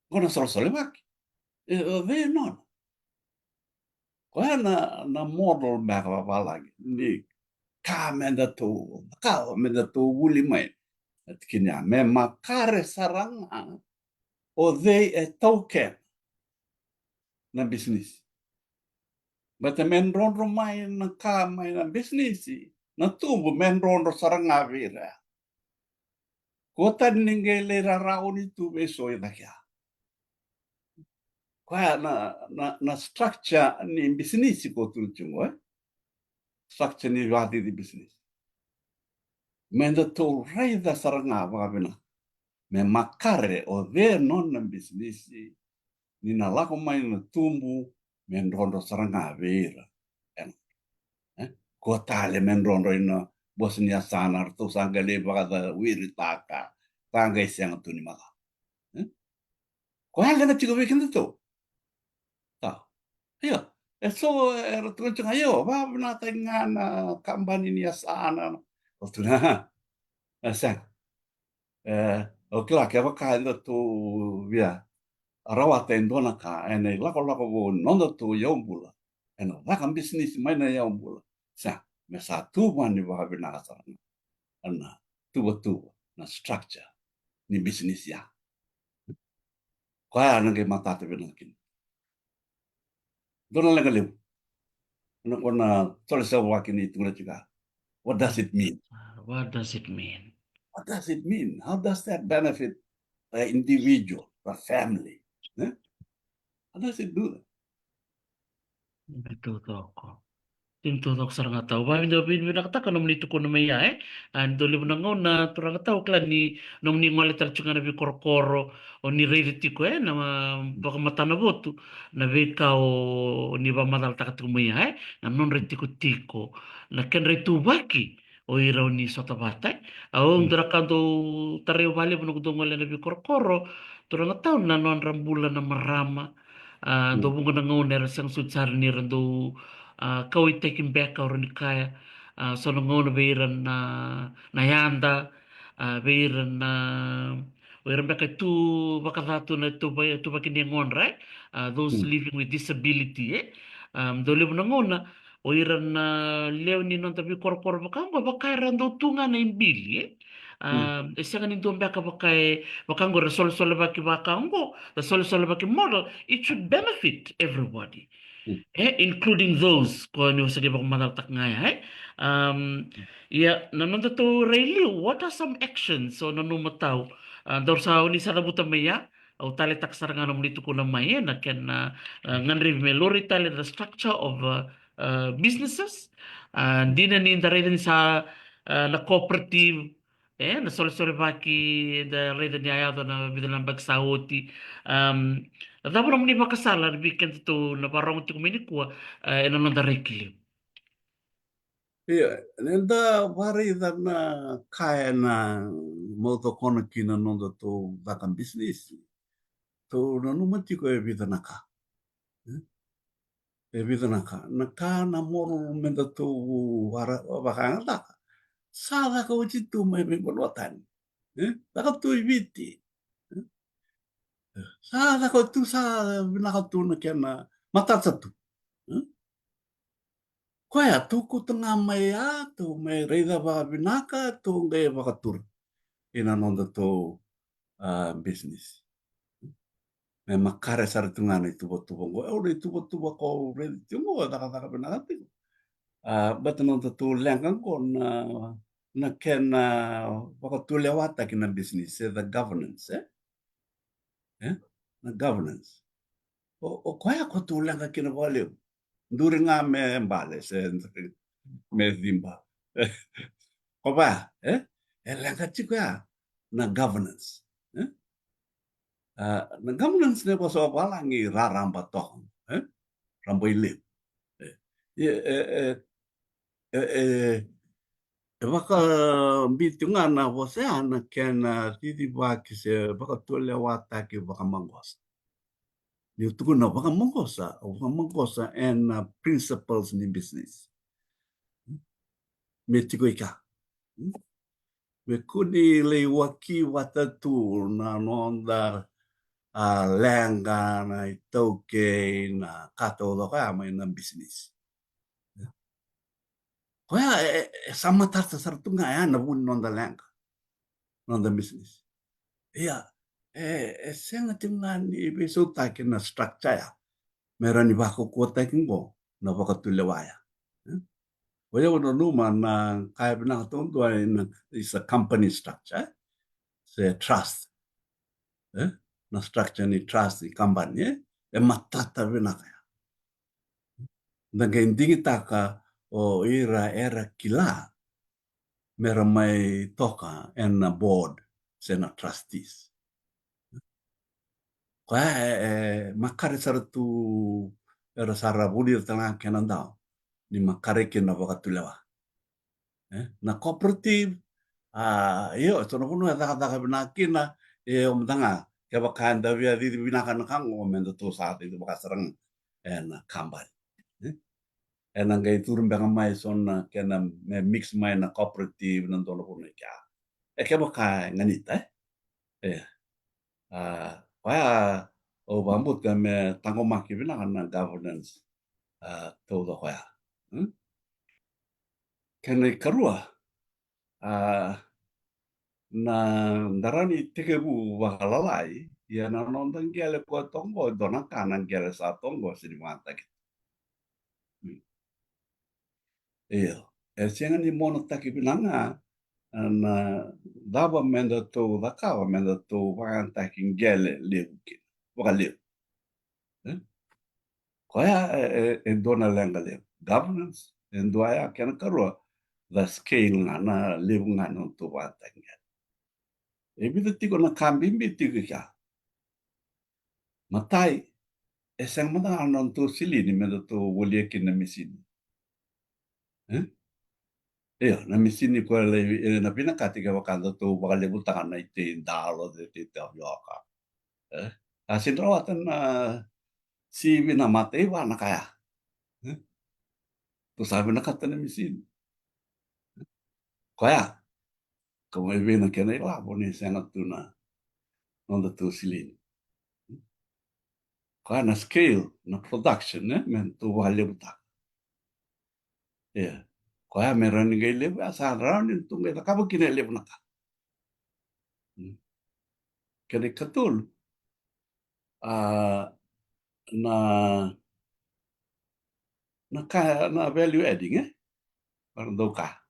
kona solo waki o di nona koia na model meka valagi ni ka menda tu wuli mai kinya me makare saranga o they e token na business bata men ronro mai na ka mai na business na tumbu men ronro saranga vira kota ninge le rarauni tu be so ida kya kwa na structure ni business ko tu chungo structure ni wadi di business men da to raida saranga vina me makare o they non na business ni na lako mai na tumbu men rondo saranga vera ko tale men rondo ina Bosnia sana to sanga le baga wiri taka tanga isang tuni maka ko hal na tigo weekend to ta yo eso era tu changa yo va na tenga na kambani ni sana o tu na asa o kla ke va ka to via rawa tendona ka ene lako bo nondo tu yombula eno vaka business mai na yombula sa me sa tu mani va bina sa ana tu na structure ni business ya ko ana ke mata te bina kin dona lega leu na kona tole sa wa kin itu juga what does it mean What does it mean? how does that benefit the individual the family how does it do that Betul toko. Tintutok sarang tau. Ba minda bin binakata ka nomni tuko na maya and dole mo nangaw na turang tau kla ni nomni ngole tarchunga na bi korokoro o ni reiriti ko na baka mata na botu na be ka o ni ba madal taka tuko maya na non retiko tiko na ken retu baki o ira o ni sota bata au ndra kanto tareo vale mo ngole na bi korokoro turang tau na non rambula na marama do bunga na ngau nera sang sutsar ni rando kau i taking back au rani kaya so na ngau na veiran na yanda veiran na veiran baka tu baka dhatu na tu baki ni ngon right those living with disability do levo na ngau na o iran na leo ni non tabi kor baka ngo baka rando tunga na imbili sanga ni dombe ka baka ngo resol baki baka ngo the baki model it should benefit everybody including those ko ni sa bang madatak nga ya nanon to really what are some actions so nanumataw daw sa ni sa rabuta maya o tali tak saranga nom dito ko na maya na ken ngan melori tali the structure of businesses di na ni rin sa na cooperative na sole baki da reda ni ayado na bidalang bagsawoti davo naman ni makasala na weekend to na parang ito kuminikwa ino nang darikili. Iya, nenda vari na kaya na moto kono kina nondo to bakang business. To nanu mati ko e vida naka. E vida naka. Naka na moro menda to bakang naka. Sala ka uchi tu mai me bolotan. Naka tu ibiti. Sala ka tu sa naka tu na kena matat satu. Koya tuku tengah maya tu mai reida ba binaka tu ngai bakatur. Ina nondo to business. Me makare sar tungana itu botu bongo. Ore itu botu bako re tungo taka benagati. But nondo to lengan ko na ken bako tu lewata kina business the governance na governance. O koya ko tu lengan kina valeu. Duri nga me mbale se me dimba. Ko ba lengan chiko ya na governance. Na governance ne so balangi raramba to, rambo ile. Waka bitunga vose ana kena titi baki se baka tole wata ki baka mangosa. Ni tukuna baka mangosa and principles ni business. Me tiko ika. Me kuni le waki wata tu na nonda a lenga na itoke na kato doka mai na business. Koya sama tarta sartunga ya na bun nonda lenga. Nonda business. Iya, senga tingan ni beso takin na structure ya. Meron ni bako kota kingo na baka tulewaya. Waya wana numa na kaya pinakatondo is a company structure. Se trust. Na structure ni trust ni company. Matata pinakaya. Nagandingi taka o era kila. Meron may toka and na board. Se na trustees. Kaya makare saratu era sara budir tanga kenan dao ni makare kena wakatulewa. Na cooperative iyo sono kuno taka binakina om tanga ke bakanda via di binakan kang o mendo to saat itu bakasarang na kambal. Ena ngai turun banga mai son kena mix mai na cooperative nan tono kuno kya. Ke baka nganita kaya o bambut kame tango maki bilang na governance todo kaya. Kene karua na darani tekebu wakalalai ya na nonton gele ko tongo dona kanan gele sa tongo sini mata gitu. Iyo. Sianga ni mono taki binanga na daba menda to dakawa menda to wakan taking gele liukin. Waka liu. Kaya dona lenga liu. Governance doaya kena karua the scale na liu ngano to watang. Ebita tiko na kambimbi tiko ka. Matai esang mana anon to sili ni menda to woliekin na misini. Na misini ko le na pinakati ka wakanda to wakale butangan na ite dalo de te yoka. Asin rawatan na si binamate wa na kaya. To sabi na kata na misini. Kaya como evena que na ila boni senga tuna onda to silin. Kaya na scale na production men to wale butak. Kaya meron ni gay lebe asan round in tunga ta kabo kine lebe naka. Kene katul na value adding parang doka.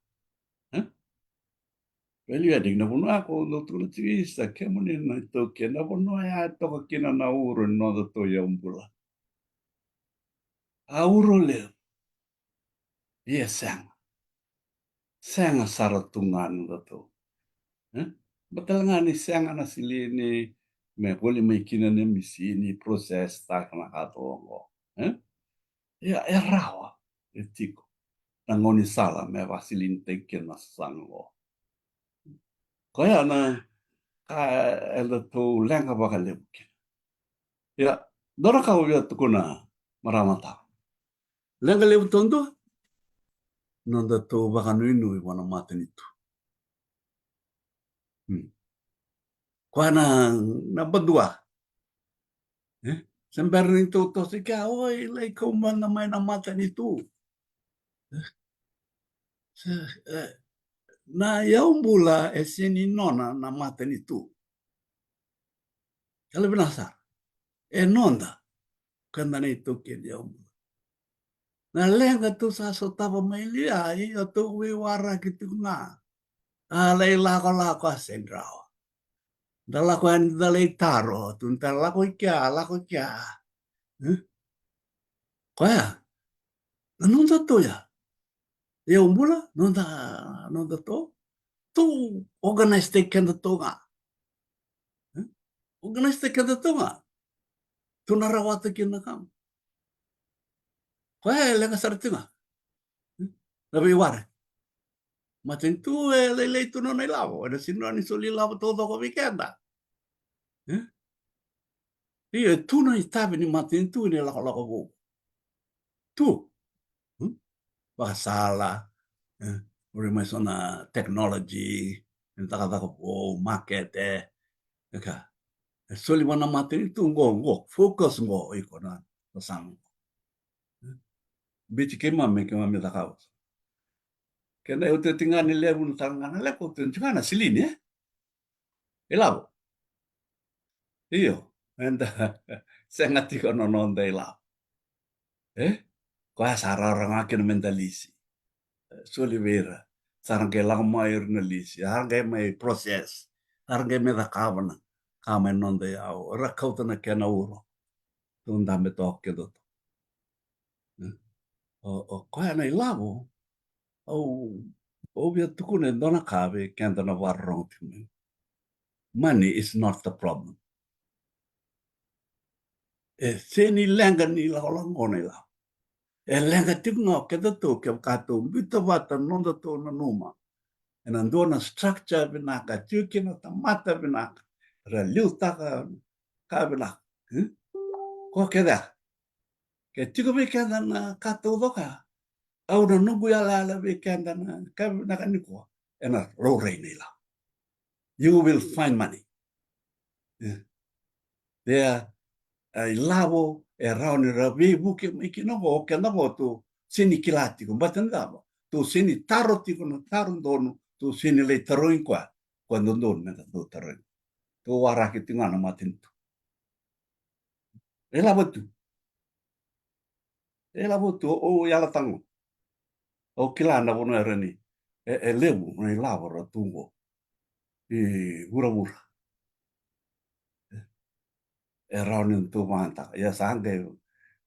Value adding na puno ako no tulo tigisa kemunin na ito kena puno ya to kina na uro no to yambula. Auro le. Sang saratungan to. Betul nga ni sang na sili ni me poli may kinane misini proses ta kana katongo. Rawa etiko. Nangoni sala me vasilin tekken na sango. Kaya na elda to lenga bakalebukin. Dora ka uya tukuna maramata. Lenga lebu tondo nanda to bakanuinu wana maten itu. Kwa na badua. Sembar itu to sika oi lai kumbang na may namatan itu. Na yaum bula eseni nona namatan itu. Kalau binasa. Nonda. Kanda na itu ke yaum bula. Na lenga tu sa sotava mailia iyo tu wiwara gitu nga. Alay lako asendrawa. Dalakuan dalay taro. Tunta lako kya. Kaya. Nonda to ya. Yaum bula. Nonda to. Tu organize taken the to nga. Organize kada tunga. Tunarawata kina kam. Koe lenga sartinga. Labi ware. Matin tu lele tu no nei lavo. Ada sinro ni soli lavo todo ko weekenda. Ia tu no itabe ni matin tu ni lako ko. Tu. Bakasala. Uri mai sona technology. Entah kata ko market Eka. Soli mana matin tu ngo fokus ngo iko na sang. Bici kema me takau. Kena eu te tingani levu no tangana le ko te tingana silini elavo. Io. Enda senga tiko no non dei la. Ko sara orang akin mentalisi. Soli vera. Sarang ke lang mai urnalisi. Harga mai proses. Harga me da kavana. Kama non dei au. Rakau tana kena uro. Tunda me to ke do. O ko ana ilavo. O via tukune dona kave kenda na warrong timu. Money is not the problem. Seni lenga ni la ngone la. Lenga tigno ke to ke kato bita wata nonda to na numa. En andona structure binaka tukina tamata binaka. Ra liuta ka binaka. Ko ke da. Ke tigo be kenda na kato doka. Au na nugu ya la be kenda na ka binaka niko. Ena ro rei ni la. You will find money. There lavo e rauni ravi buke iki no go ke no tu sini kilati ko batanda tu sini taro ti ko taro dono tu sini le taro in qua quando don me tu taro tu wara ki tinga na matin tu e lavo tu o ya la tango o kilana bono erani e levu no lavo ro tungo e ura ura e rauni tu manta ya sange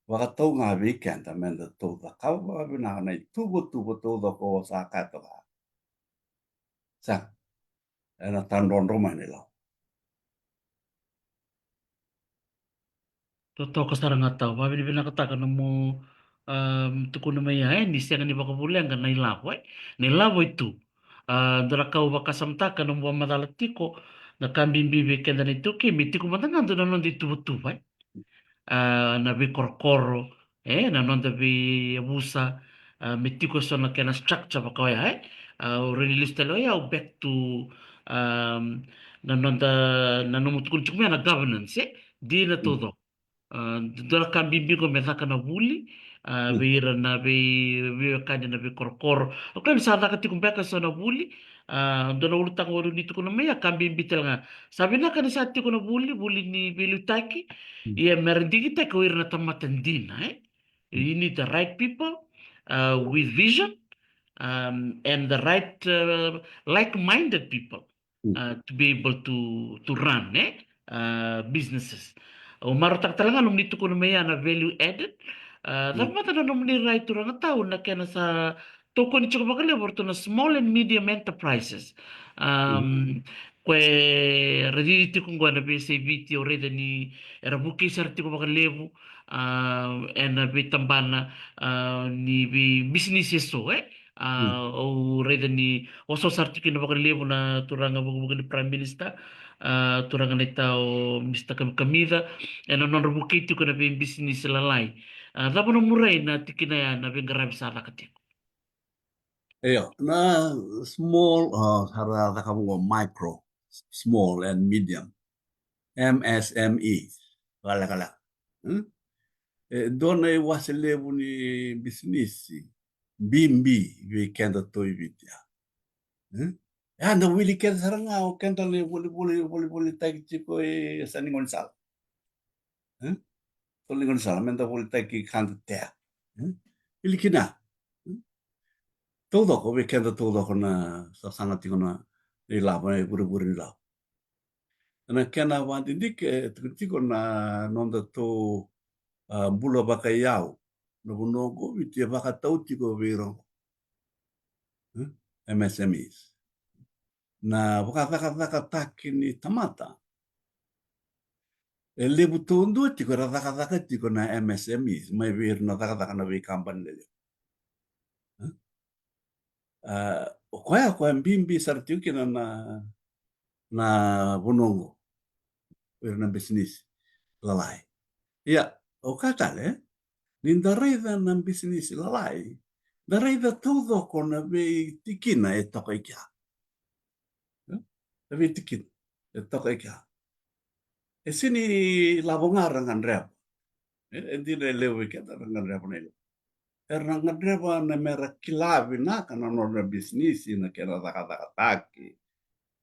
waka tau ngā weekend a menda tau da kau wina nei tubo tau da ko sa katoa. Sa, ena tandon roma ni lau. Toto kasara nga tau, wawi ni bina kataka na mo tukuna mai ai ni sianga ni baka bulenga na ilavo na ilavo itu. Dara kau baka samtaka na mo madala tiko na kambimbibi kenda ni tuki mi tiko matanga ando na nondi tubu ai. Na vi korokoro na nonda vi abusa mi tiko so na kena structure baka ai. Already list lo ya back to um, na nonda na nomu tukun chukumia na governance di na todo. Dora kan bibi ko me thaka na wuli veira na ve kanya na ve korokoro o kan sa thaka tikum beka so na wuli dona ulu tanga waru ni tuku na mea kan bibi telanga sabi na kan sa tiku na wuli ni velu taki ia merendigi te ko ira na tamatandina you need the right people with vision and the right like-minded people to be able to run businesses. O maro tak talaga nung dito ko na may na value added. Dapat na nung niray turang tao na kaya na sa toko ni Chiko Bakalibor to na small and medium enterprises. Kwe raditi kung gwa na be sa biti o reda ni erabuki sa Chiko Bakalibo and na be tambana ni be businesses so o reda ni oso sa Chiko Bakalibo na turang abubugan ni Prime Minister turang na tao Mr. Kamida and non rebukiti ko na bin business lalai. Dapat no murai na tikina na bin garab sa lakati. Iyo, na small, harata ka mo micro, small and medium, MSME, kala. Dona e wase levu ni business, bimbi, vi kenda toi vitia. Anda wili kenda saranga o kenda le boli tagi chiko e saningon sal. Saningon sal, menda boli tagi kanda tea. Ili kina. Todo ko vi kenda todo ko na sa sanga tiko na i la mai buri la. Na kena wandi dik tiko na nonda to bula baka iau. No no go viti baka tau tiko viro. MSMEs. Na waka taki ni tamata. Ele butundu tiko rata tiko na MSMEs, mai vir na taka na vi kampan le. O koe mbimbi sartiuki na bunongo vir na bisnis lalai. Ia, o katale, ninda reida na bisnis lalai, da reida todo kona ve tikina e toka ikia. Ve tikina e toka ikia. E sini labongar ngan rep. E dire lewe kita ngan rep nelo. Ngadreba na mera kilavi na kana no na business na kera taka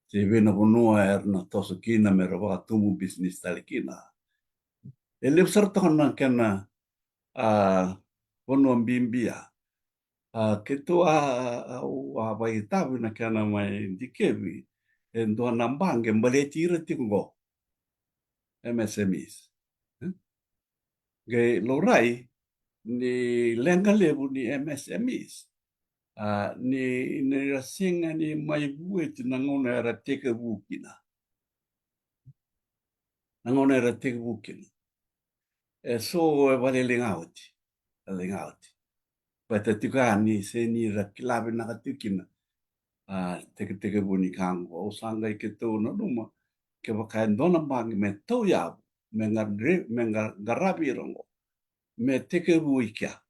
se vena bonua na toso kina mera wa tumu business talikina. Ele sarto na kana a bonua bimbia. Ke to a vai tavi na kana mai dikevi en do nambange mbale tira tingo MSMEs. Ge lorai ni lenga lebu ni MSMEs. Ni rasinga ni mai bue ti nangona era teke bukina. Nangona era teke bukina. E so e wale lingauti. Lingauti. Pata tika ni se ni ra kilabe na katikina. Teke buni kango. O sanga i ke tau na numa. Ke wakai ndona bangi me tau yabu. Me ngarabi rongo. Me teke bu ikia.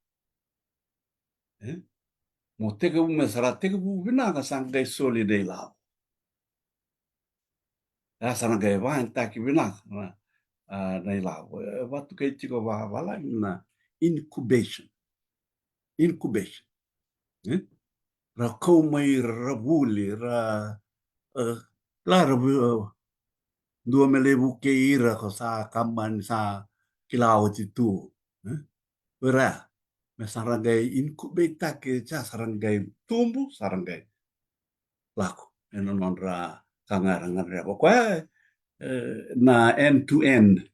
Mo teke bu me sara teke bu vinanga sanga i soli dei lao. Sana gaya wahan taki binak na ilaw. Watu kay tiko wala na incubation. Incubation. Ra kau mai rabuli ra la rabu dua melebu ke ira ko sa kaman sa kilaw titu. Ora me sarangay incubate take cha sarangay tumbu sarangay laku. Eno non ra kangarangan ra ko na end to end.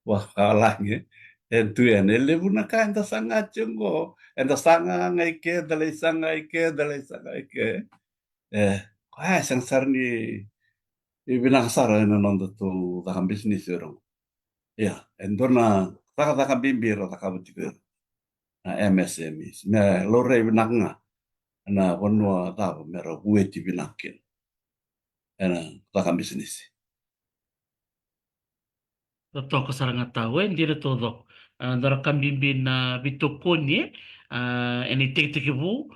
Wah, kalahnya end to end. Ele buna ka enda sanga chungo. Enda sanga ngai ke dalai sanga ke. Kaya sang sar ni ibinang sara na nondo tu takam bisnis yorong. Ya, endorna taka bimbir taka butikir. Na MSMEs. Me lore binanga na wanua tabo mera bueti binakin. Ena takam bisnis. To kasaranga tahu ndire todo ndara kambimbi na bitokoni eni tek bu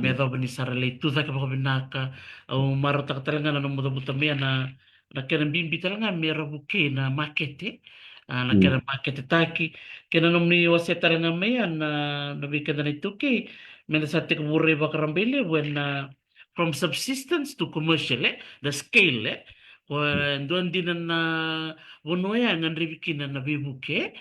me do bani sarale tu zaka ba binaka au marata katalanga na mo do tamia na kena bimbi talanga me rabuke na makete na kena makete taki kena no mi wase talanga me na bikada na tuki me na sa tek burre bakarambele when from subsistence to commercial the scale Doon din na bunuya ng ribikin na bibuke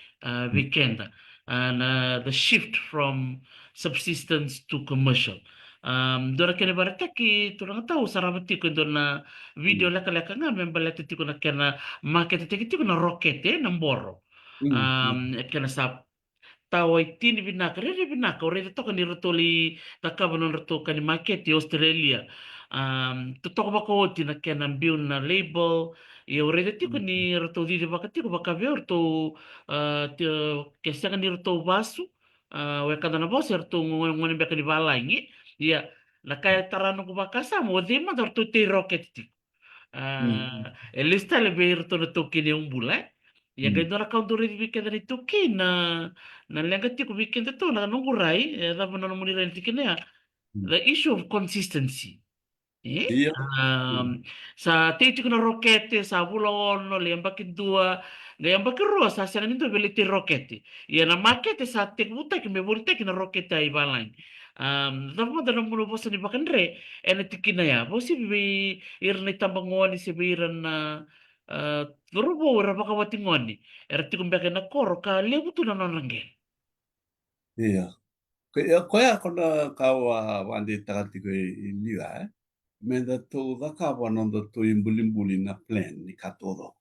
weekend na the shift from subsistence to commercial. Doon na kinabarata ki turang tao sarabati ko doon na video laka nga membalata ti ko na kena market ti ko na rocket ng boro. Kena sa tawai tini binaka rere binaka ore to kan rotoli takabanon roto kan market di Australia to toko bako tina kenan biun na label e ore ti ko ni roto di baka ti ko baka ver to ke sanga ni roto basu we kada na boss roto ngone beka di balangi ya na kaya tarano ko baka sa mo di ma roto ti rocket ti elista le ver to roto kini un bula ya gaido na kaunto rin weekend na ito na lenga ti ko weekend to na nungurai dapat na muni rin tikin ya the issue of consistency Iya. sa titi ko na rokete sa bulon no le ambaki dua le ambaki ro sa sa nito beliti rokete ya na market sa tek buta ki me bulta ki na rokete ay balang dapat na muna bosa ni bakandre ene tikin na ya bosi bi irna tambang ngoni si biran na Turubo ora baka watingoni era tikumbeke na koro ka lebu tu na nonangge Iya. Koya kona kawa wandi takati ko iliwa. Menda to dakawa nondo to imbuli na plan ni katodo.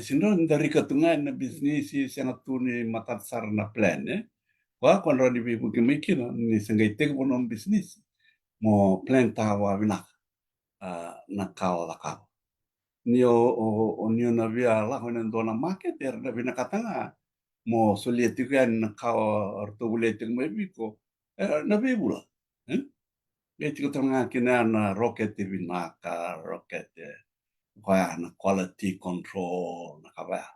Sino dari katungan na business siya tu ni matatsar na plan kung ano ni bibu kimiki ni sangay tek mo ng business mo plan tawa binak na kao. nio na via la honen dona market na vina katanga mo solietikan na kao orto buletik mo biko na bebula tiko tanga kina na rocket vinaka rocket kaya na quality control na kaba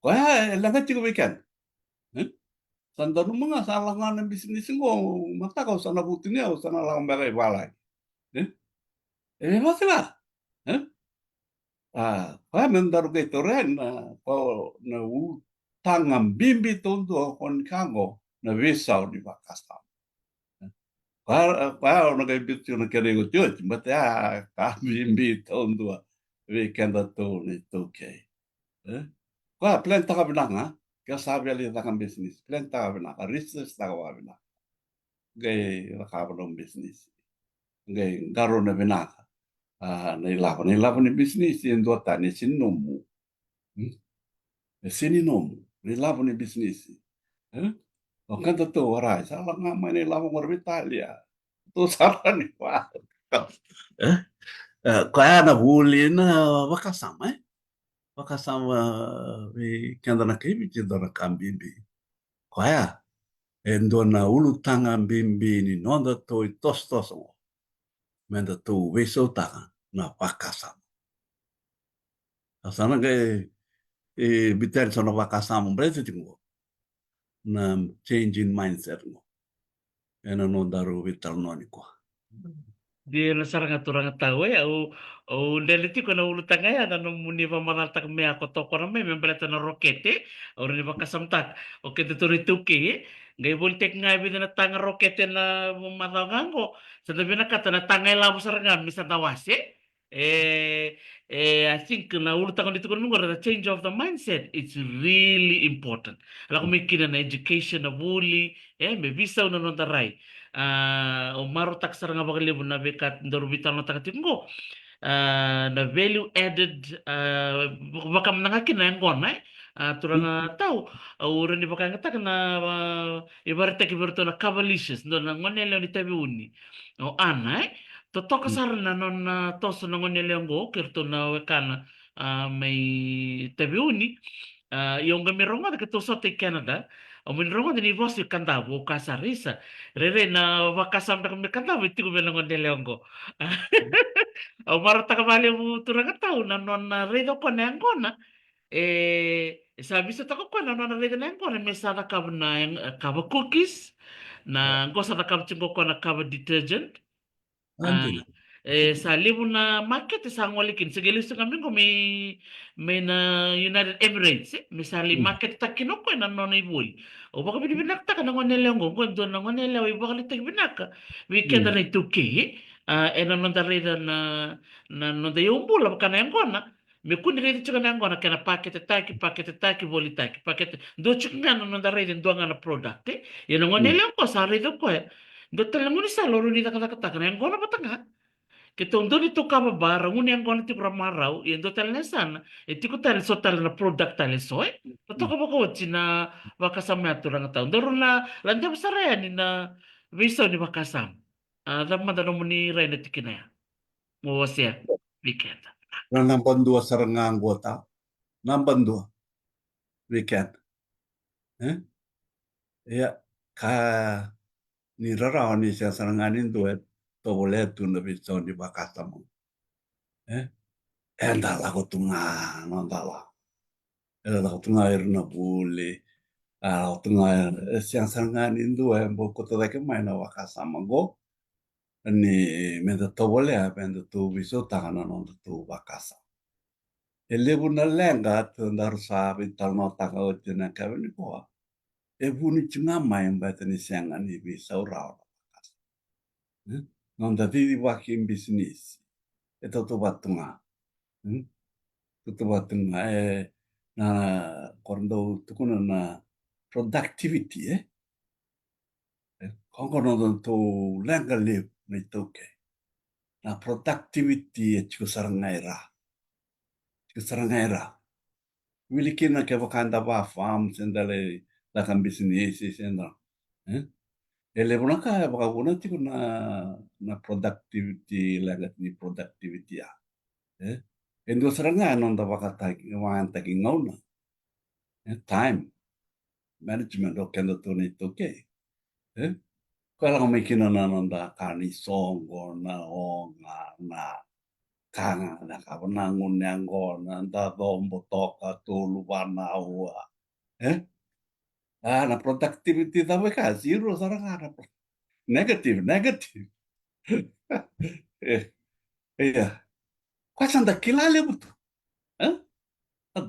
kaya langa tiko weekend sandanu mga salangan ng bisnis ko mata ko sana butinya sana lang bagay balay masila kaya mendaru kay toren na utang ang bimbi tondo kon kango na visaw di bakasta kaya na kay bityo na kerego tiyot mata ka bimbi tondo weekend to ni okay kaya plan ta ka binanga kaya sabi ali ta kang business plan ta ka binanga research ta ka binanga gay nakabang business gay garo na binanga nailaban ni business yung dota ni sinomu sininomu nailaban ni business o kanta to waray salah nga may nailaban mo Italia to saran ni pa kaya nahuli na wakasama kanda na kibiti do na kambimbi kaya endo na ulutanga bimbi ni nonda to tostos mo menda to weso taka na wakasama sana kay bitar sono wakasama brete tingo na change in mindset mo ena no daru vital noni ko Dia na saranga turanga tau au leleti ko na ulutanga ya na muni va marata me ako to ko me membreta na rokete au ni bakasamtak o ke to rituke ngai voltek ngai bi na tanga rokete na matangango sa tabi na kata na tanga la saranga misa tawase I think na ulutanga dito ko the change of the mindset it's really important la ko mikina na education na bully me bisa una no tarai o maro tak saranga bakalibu na bekat ndorbital na takatingo na value added baka menangakin na yang kona turanga tau uran di baka ngatak na ibarat ibarat na cavalicious no na ngonele ni tabi uni o ana to to kasar na non tos na ngonele ngo kirto na wekana may tabi uni yung gamironga da kato sa Canada o minronga ni boss yung kanta bo kasarisa rere na wakasam na kami kanta iti ko bilang ngonele ngo o marata ka bali mo turang tao na non na redo ko na ko na sabi sa tako ko na non na redo na ko na may sana ka na kaba cookies na go sa nakab chingo ko na kaba detergent Ah, andina sa libo na market sa ngolikin sige listo kami ko may na United Emirates may sali market ta kinoko na no na ibuli o baka binibinakta ka na ngonele ngo gondo na ngonele o baka litag binaka weekend na ituki na non da reda na non da yumbula baka na ngona me kuni reda chuka na ngona kana pakete taki voli taki pakete do chuka na non da reda ndo ngana product ya ngonele ko sa reda ko Dottor nguni sa loro ni taka na yang gona batanga. Ketong do dito ka babara nguni yang gona ti pramaraw yung dotal na sana. Iti ko tal so tal na product tal so Toto ka ba ko na bakasam na turang taon. Doro na lanjam saraya ni na viso ni bakasam. Dama da mo ni ray na tikinaya. Mo wasya weekend. na namban dua sarangang gota namban dua weekend ya ka ni rara ni sa saranganin dua to boleh tu na biso di bakasama endala ko tunga nondala endala ko tunga irna buli tunga siang saranganin dua boko to dake mai na wakasama go ni menda to boleh menda tu biso takana non tu bakasa elebu na lenga tu ndar sabi tal no taka otina kabini ko e vuni chinga mai mbata ni siang ani bisa urau non da di waki in business e to batunga to batunga na kondo tukuna na productivity kongo no to lenga live ni toke na productivity e chiku sarangaira wilikina ke vakanda ba farm sendale la kan business sendra ele bunaka baka buna tiku na productivity lagat ni productivity ya Endo seranga non da wakataki wantaki ngona. Time management o kendo to ni toke. Kala ko may kinananda kani songo na o na kanga na kapanangon nyango na da dombo toka tulu wana ua. Na productivity tawe ka zero sarang ada negative negative. Iya. Kwasan da kilale butu.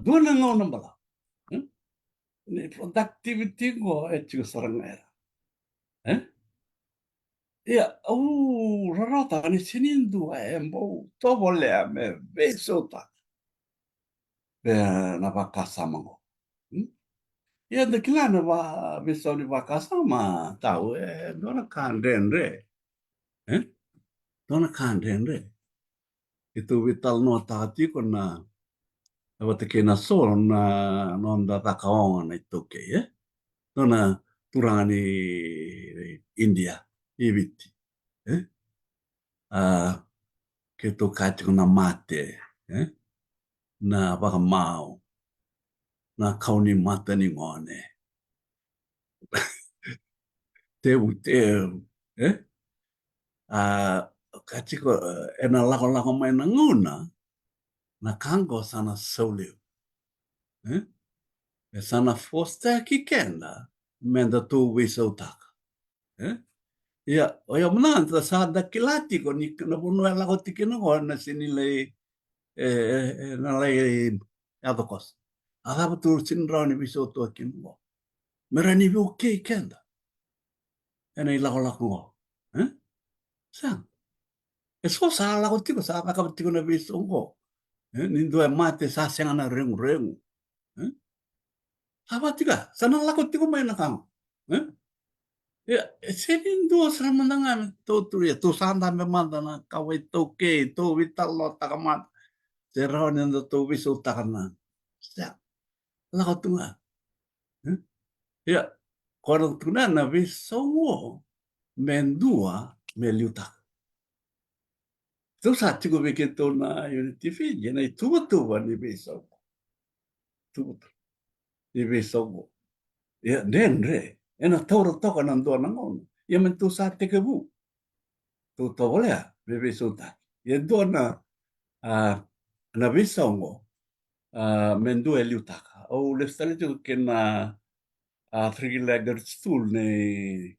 Dua na ngau nambala. Ni productivity go echigo sarang era. Iya, rarata ni sinindu embo to bolle me besota. Be na vakasama. Ia da kilana va viso ni vakasama tau dona kandendre. Dona kandendre. Itu vital nota ati kona awate kena so na nonda takaonga na itoke Dona turani India ibiti. Ke to kati kona mate. Na baka mau. Na kauni mata ni ngone. Te uteu. Kati ko ena lako mai na nguna. Na kango sana sauliu. Sana fosta ki kenda. Menda tu wiso taka. Ia, o ia mana ta sa da kilati ko ni na puno la ko tikina ko na sinilei na lei adokos. Ada betul sinra ni wiso to kingo. Mera ni bi okay kenda. Ena ila ko lako. Sang. So sa la ko tiko sa ka tiko na wiso ngo. Nindo e mate sa senga na rengu. Apa tiga? Sana la ko tiko mai na kang. Ya, senindo sa mandangan to ya to sanda me manda na kawai to ke to vital lo takamat. Serao nendo to wiso takana. Ya, la ko tunga. Ya, korang tuna na wiso ngo mendua meliuta. Tu sa tigo beketo na Unity Fiji na tuwa ni wiso. Tuwa ni wiso ngo. Ya, denre. Ena tauro toka nando na ngono. Ya mentu sa tekebu. Tu to boleh bebe sulta. Ya dona na visongo mendu eliutaka. O le stale tu kena three-legged stool ne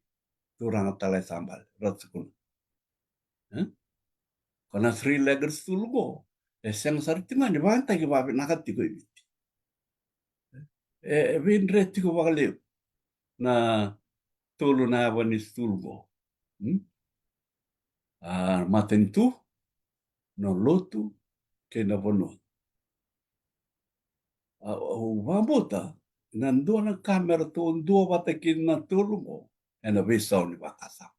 turang tale sambal ratsukun. Kona three-legged stool go. Eseng sartinga ni banta ki babi nakati ko ibiti. Vin reti ko bakaliu na tulu na wani stool go. Matentu no lotu ke na bono. Wabota nandua na kamera to ndua bata ki na tulumo e na visau ni wakasa.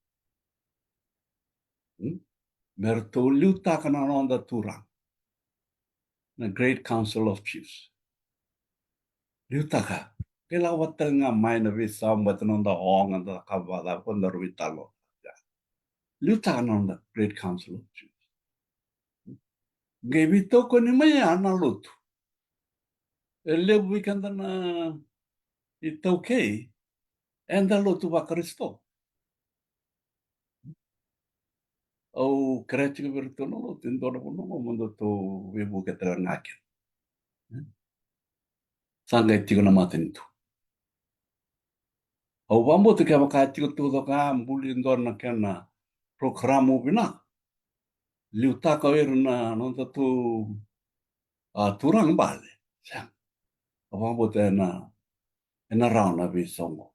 Mer to liuta kana nonda turang na Great Council of Chiefs. Liuta ka. Kela watel nga mai na visau bata nonda ong anda kabada konda ruitalo. Liuta ka nonda Great Council of Chiefs. Ngebito ko ni maya na lutu. Lebu wikanda na itokei. Enda lutu wakaristo. Au kreatif bertono tindor puno mondo to webu ketra ngakin. Sanga tigo na maten tu. Au bambo te kama ka tigo tu do ka mbuli ndor na kena programo bina. Liuta ka ver na nonta tu turang bale. Sang. Au bambo te na rauna bi songo.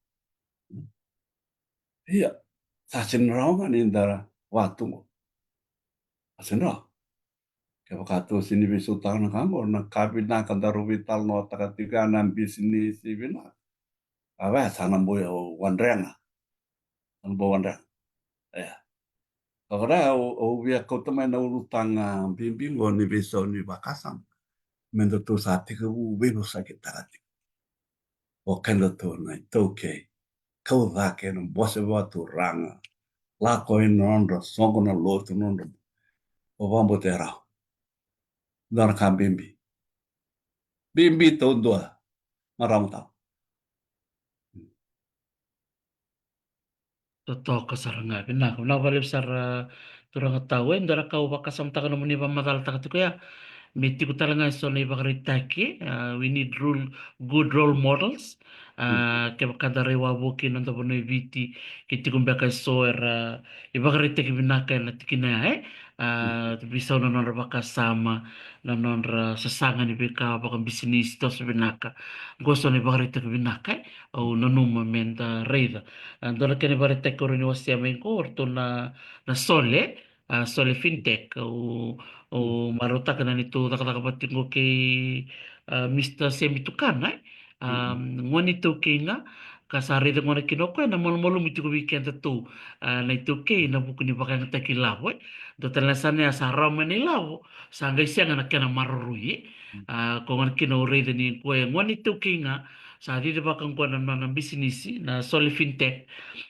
Iya. Sasin rauna ni ndara watungo. Asin rauna. Kaya kato sini bisu tangan kango na kabina kandaru vital no takatiga na bisnis ibina. Awa sana boy wanrenga. Sana boy wanrenga. Ya. Agora o via kota mai na urutang bimbingo ni biso ni bakasam. Mendo tu sati ke u bibo sakit tarati. O kendo tu na toke. Kau vake no bose watu ranga. Lako inondo songo na lotu nondo. O vambo te rao. dona ka bimbi. Bimbi to dua marang tau. Totoo ka saranga bina na vale besar turang tahu ndara kau bakasam takana muni pamadal takati ko ya meti ko talaga so na ibakaritaki we need good role models ke bakadare wabuki nanda bono viti kiti kumbeka so era ibakaritaki binaka na tikina bisa nonora bakasama na nonra sasanga ni beka baka bisnis tos binaka gosto na ibakaritaki binaka o nanuma menta reida andona kene baritek ko rin wasi amin ko orto na sole sole fintech o marota kana nito takatakapatin ko kay Mr. Semi Tukana ngoni to kay nga kasari de ngoni kinoko na molo miti ko weekend to na ito kay na buku ni bakang takilaw do talasan ya sa rama ni lawo sa ngay siya nga nakana marurui kung ang kinore de ni ko ngoni to kay nga sa di de bakang ko na business na soli fintech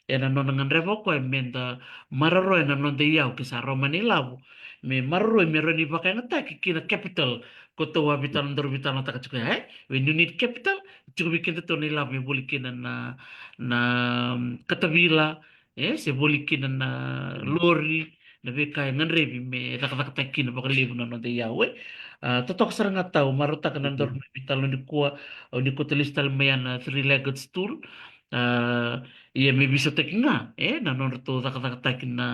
na no ngan revo ko menda mararo na no de yaw kisa rama ni lawo me marro me roni baka ngata kina capital ko to wabitan ndor bitan ta ka when you need capital chuko bikin to ni la me bolikin na katabila se bolikin na lori na be kay ngan rebi me tak takin baka libu na no de yawe totok sarang tao maruta ka nandor bitan ni kuwa o ni ko telistal mayan three-legged stool iya me bisa tekinga na non to tak takin na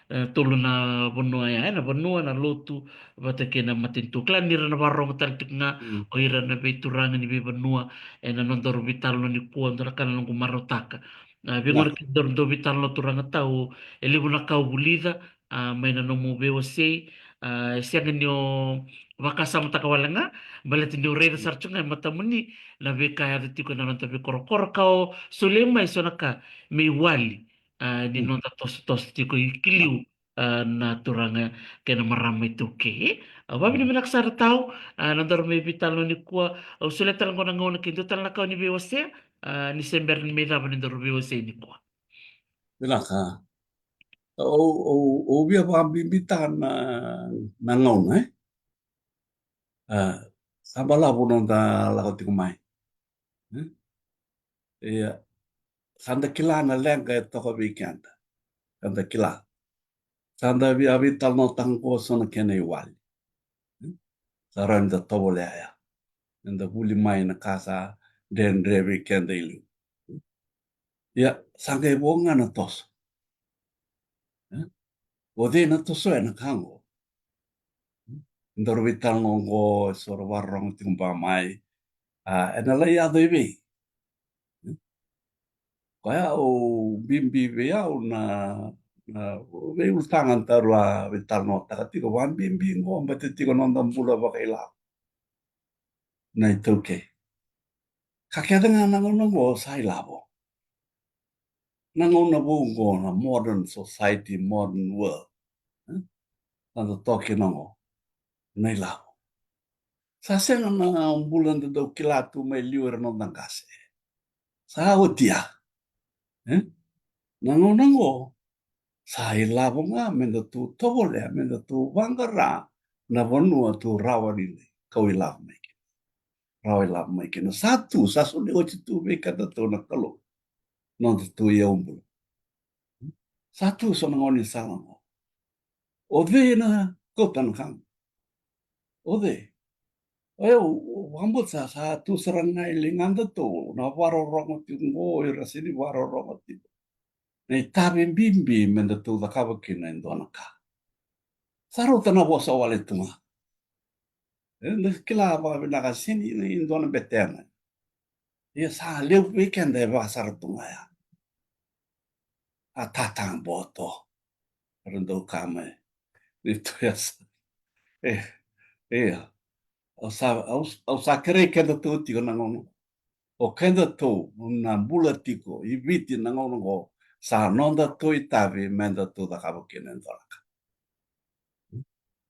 tulu na bonua ya na bonua na lotu bata ke na matintu klan nira na barong taltik nga o ira na be turangan ni be bonua na non dor vital no ni puan dor kan nung marotaka na bingor ki dor do vital no turanga tau eli bona kau bulida may na no mo be wase siya ganyo wakasam takawalanga balat ni reda sarchunga mata muni na be kaya tiko na non tabi korokor kau sulema isonaka may wali ni non tos tiko ikiliu na turanga kena maramay tuke babi ni minaksar tau nandor may vital no ni kuwa sulit talang ko nangawang kinto talang nakaw ni bewase ni sember ni may daban ni dor bewase ni kuwa Bilaka. O bia pa bimbitan na ngauna sabala puno ta lakot kumai. Iya, sanda kila na lenga toko weekend. Sanda kila. Sanda vi avital no tangko sona kene wali. Saran da tobole ya. Nda huli mai na kasa den re weekend ilu. Ya, sanga bonga na tos. Ode na toso na kango. Ndor vital no go soro warong tingba mai. Ena la ya doibe. Kaya o bimbi bea o na ve utangan tarua vital no takati ko wan bimbi ngo mbate tiko nondam bula bakaila na itoke kakeda nga nangono ngo sai labo nangono bo ngo na modern society modern world nando toke nango na labo sa senga na bulan do kilatu mai liur no tangkase sa otia nangono ngo sai labo nga mendo tu tobole mendo tu wangara na vonua tu rawari kau ilam mai rawai lap mai kena satu sasu ni oci tu me kata tu na kalo non tu ia umbul satu so ngoni sama ode na kotan kang ode ayo wambut sa satu serangai linganda tu na waro rongo tu ngo ira sini waro rongo tu nei tabe bimbi menda tu da kaba kina indona ka saru tana bosa wale tuma kila ba binaga sini indona betena ia sa leu weekend e ba sar tunga ya atatang boto rendo kame itu ya eh eh o sa kere kenda tu tiko na ngono o kenda tu na bula tiko i viti na ngono go sa nonda tu i tavi menda tu da kabo kenen dona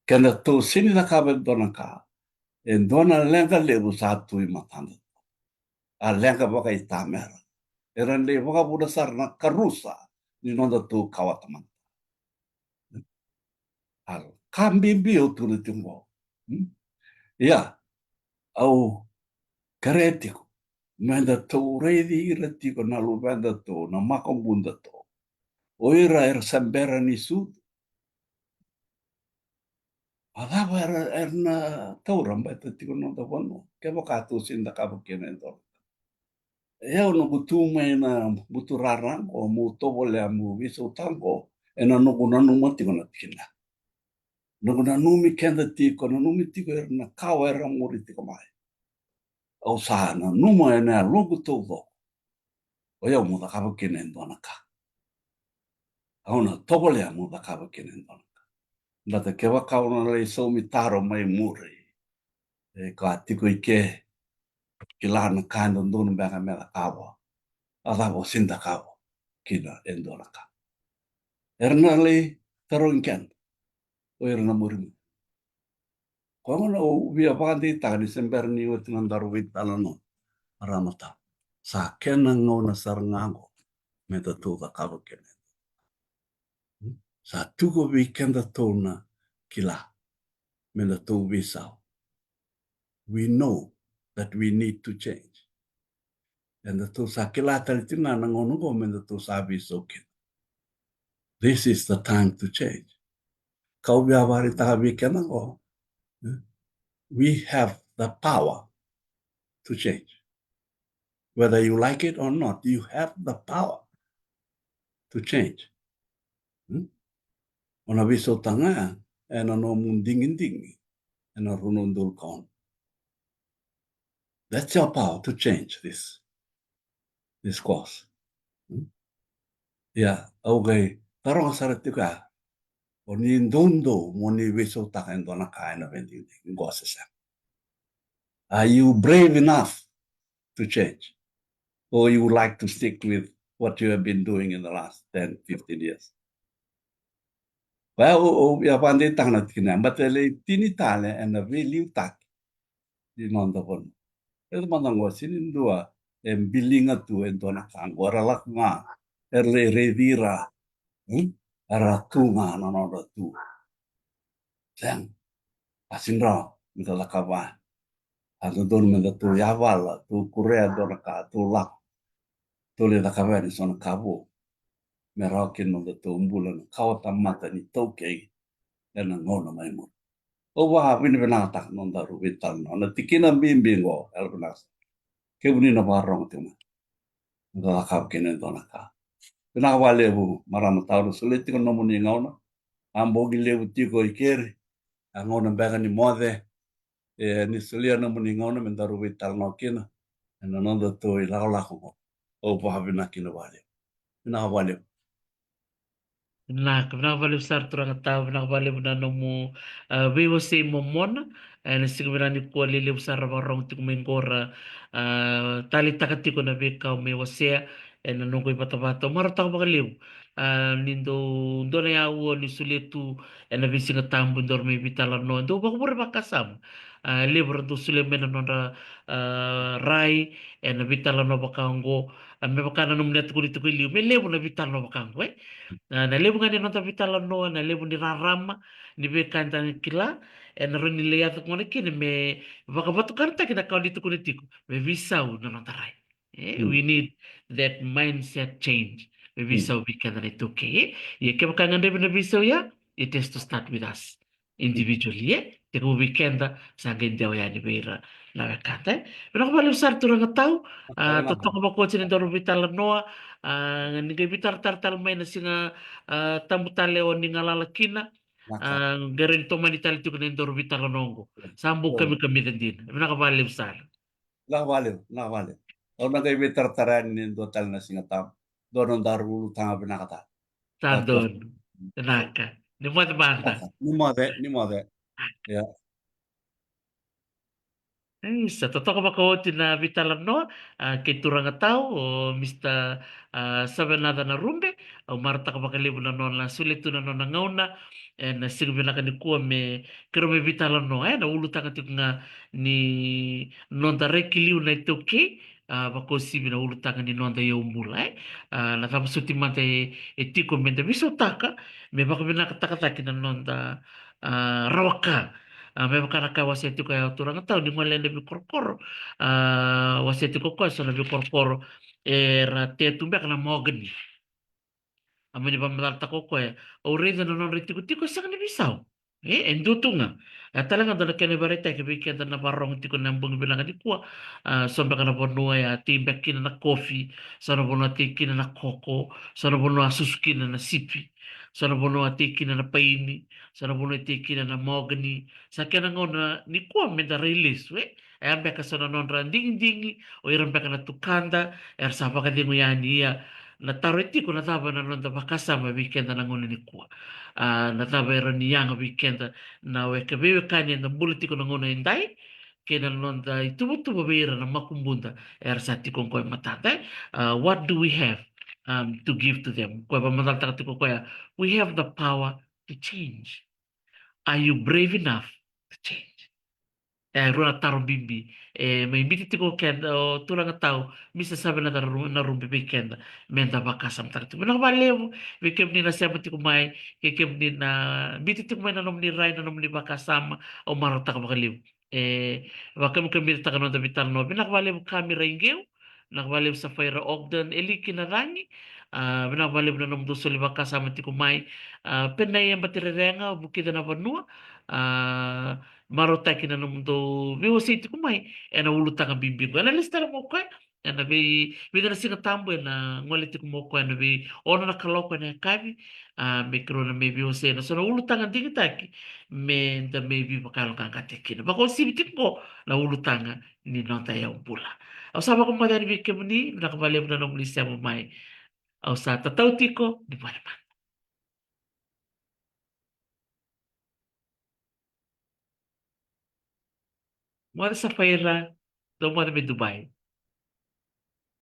kenda tu sini da kabo dona ka en dona lenga lebu sa tu i matanda a lenga baka i tamera eran le baka buda sar na karusa ni nonda tu kawataman al kambimbi o tu ni timbo Ia, au karetiku. Menda tau reidi ira tiko na luvenda to, na makombunda to. Oira er sambera ni sud. Adava er na tauram beta tiko no da wano. Kewa katu sinda kapu kene to. Eo no kutu mai na mutu rarang o mu tobo le mu viso tango. E na nuku nanu mati kona tikina. Nuku nanu mi kenda tiko, nanu mi tiko er na kawa era muri tiko mai. Au sa na numa e na logu todo. O eo mu da kapu kene ndona ka. Au na tobo le mu da kapu kene ndona. Lata kewa kauna le so mi taro mai muri. E ka tiko ike ki lana kanda ndona banga mela kawa. Adavo sinda kawa kina endona ka. Erna le taro inken. O erna muri. Kono o via pandi tani sember ni o tinandaru vitala no. Ramata. Sa kena ngona sarangango. Meta tuva kawa kene. Sa tuko vi kenda tona kila. Mena tu visao. We know that we need to change. And the tu sa kila talitina nangono go men the tu sa visokin. This is the time to change. Kau via vari tabi kenango. We have the power to change. Whether you like it or not, you have the power to change. Ona viso tanga, and no mundingin dingi, and a runundul con. That's your power to change this course. Yeah, okay. Tarong saratika. Oni ndondo moni viso tanga ndona kaina vendi ngosesa. Are you brave enough to change? Or you would like to stick with what you have been doing in the last 10, 15 years? Well, ya pande tangna tina, but le tini tale and a really tak di non da pon. El manang wa sinin dua em bilinga tu en dona kang ora lak nga erle revira ara tu nga no no tu. Sen asinra mita la kaba. Ado don me da tu ya vala tu kurea dona ka tu lak. Tu le da kaba ni son kabu. Merakin no da tu umbulan kawata mata ni toke ena ngono mai mo. O wa wini benata non da rubital no na tikina bimbingo elbenas. Ke buni na barong tima. Nga ka kene dona ka. Pina wale bu marama tauru suliti ko nomuni ngauna. Ambogi lebu tiko ikeri. Angona bega ni mode. Ni sulia nomuni ngauna menda rubital no kina. Ena nonda to i lao lako mo. O pa bina kina wale. Pina wale. Na vinavale visary toragna tao vinavale vinano mo ve você momona na sigurani ko lele visara varong tiko mengora tali taka tiko na ve ka me você na nongo ipata vata mara taka bakaleu nindo ndona ya uo ni suletu na visinga tambu ndor me vitala no ndo bakubure bakasam lebra do sule mena nonda rai na vitala no bakango me bakana no mnet ko dito ko liu me lebu na vitala no bakango na lebu ngani nota vitala no na lebu ni rarama ni be kanta ni kila na roni le yata kone kine me vakabatu kanta kita kau dito kune tiku me visau na nota rai we need that mindset change me visau bikana ni tuke ye ke bakanga ndebe na visau ya it has to start with us individually teko weekenda sa genda ya ni beira na wakata pero ko balik sar turang tau to to ko ko sin do vitala no ni ke vitar tar mai na singa tambutale o ni ngalalakina Naka. garin to manitali tu kene ndor vitala nongo sambu kami kami din na ka balik sar La wale, la wale. O na kay bitar taran ni do tal na singatam. Do non daru tanga binakata. sardon Tos. naka ni mo banda Ni mode. Ya. Sa totoo makaoti na vitala no kay turanga tao o Mr. Sabanada na rumbe o marta ka makalibu na no na sulitu na no na ngauna na sigbi na kanikua me kero me vitala no na ulu tanga tuk nga ni nonda rekiliu na itoke bako sibi na ulu tanga ni nonda yo mula na tapa suti mante tiko mende miso taka me baka binaka taka taki na nonda rawaka Memang karena ka waseti ko ya turang tau di ngole lebih korkor. Waseti ko so lebih korkor era te tumbe kana mogeni. Ameni pamatalta ko ko o reza no non reti ko sa kana bisau. Endo tunga. Talaga dala kene bareta ke bikya na barong tiko na bung bilang di kuwa. Sombe kana bonua ya timbe kina na kofi, sono bonua te kina na koko, sono bonua susu kina na sipi, sono bonua te kina na paini, sono bonua te kina na mogani. Sa kena ngona ni kuwa menda release we. Ambe ka sono non randing dingi o irambe kana tukanda er sapa ka dingu yani ya na tareti ko na taba na nonda bakasama weekend na ngone ni kuwa. Na taba era ni yanga weekend na weka bewe kanya na buliti ko na ngone indai ke na nonda itubu beira na makumbunda era sati ko ko matata. What do we have to give to them? Ko ba matata ko ko ya we have the power to change. Are you brave enough to change? Rona taro bimbi mai miti tiko kenda o tulanga tau misa sabe na rumbi be kenda menda bakasam tar tu na valeu ve kem ni na sema tiko mai ke kem ni na miti tiko mai na nom ni rai na nom ni bakasam o marata ka bakaliu wakam kem miti taka nonda vital no bina valeu kamera ingeu na valeu sa faira ogden eliki na rangi bina valeu na nom do soli bakasam tiko mai pena yang batirenga bukida na vanua marotaki na num do viu siti kumai ena ulu tanga bimbingo ela listara mo koe ena vi na singa tambo ena ngole tiku mo koe ena vi ona na kaloko ena kavi me krona me viu se na sona ulu tanga dingi taki me da me vi bakalo kanga tekina bako sibi tiko na ulu tanga ni nota ya umbula au saba ko madani vi kemuni na kabale na num lisia mo mai au sa tatau tiko di mana mana mo sa faira do mo me Dubai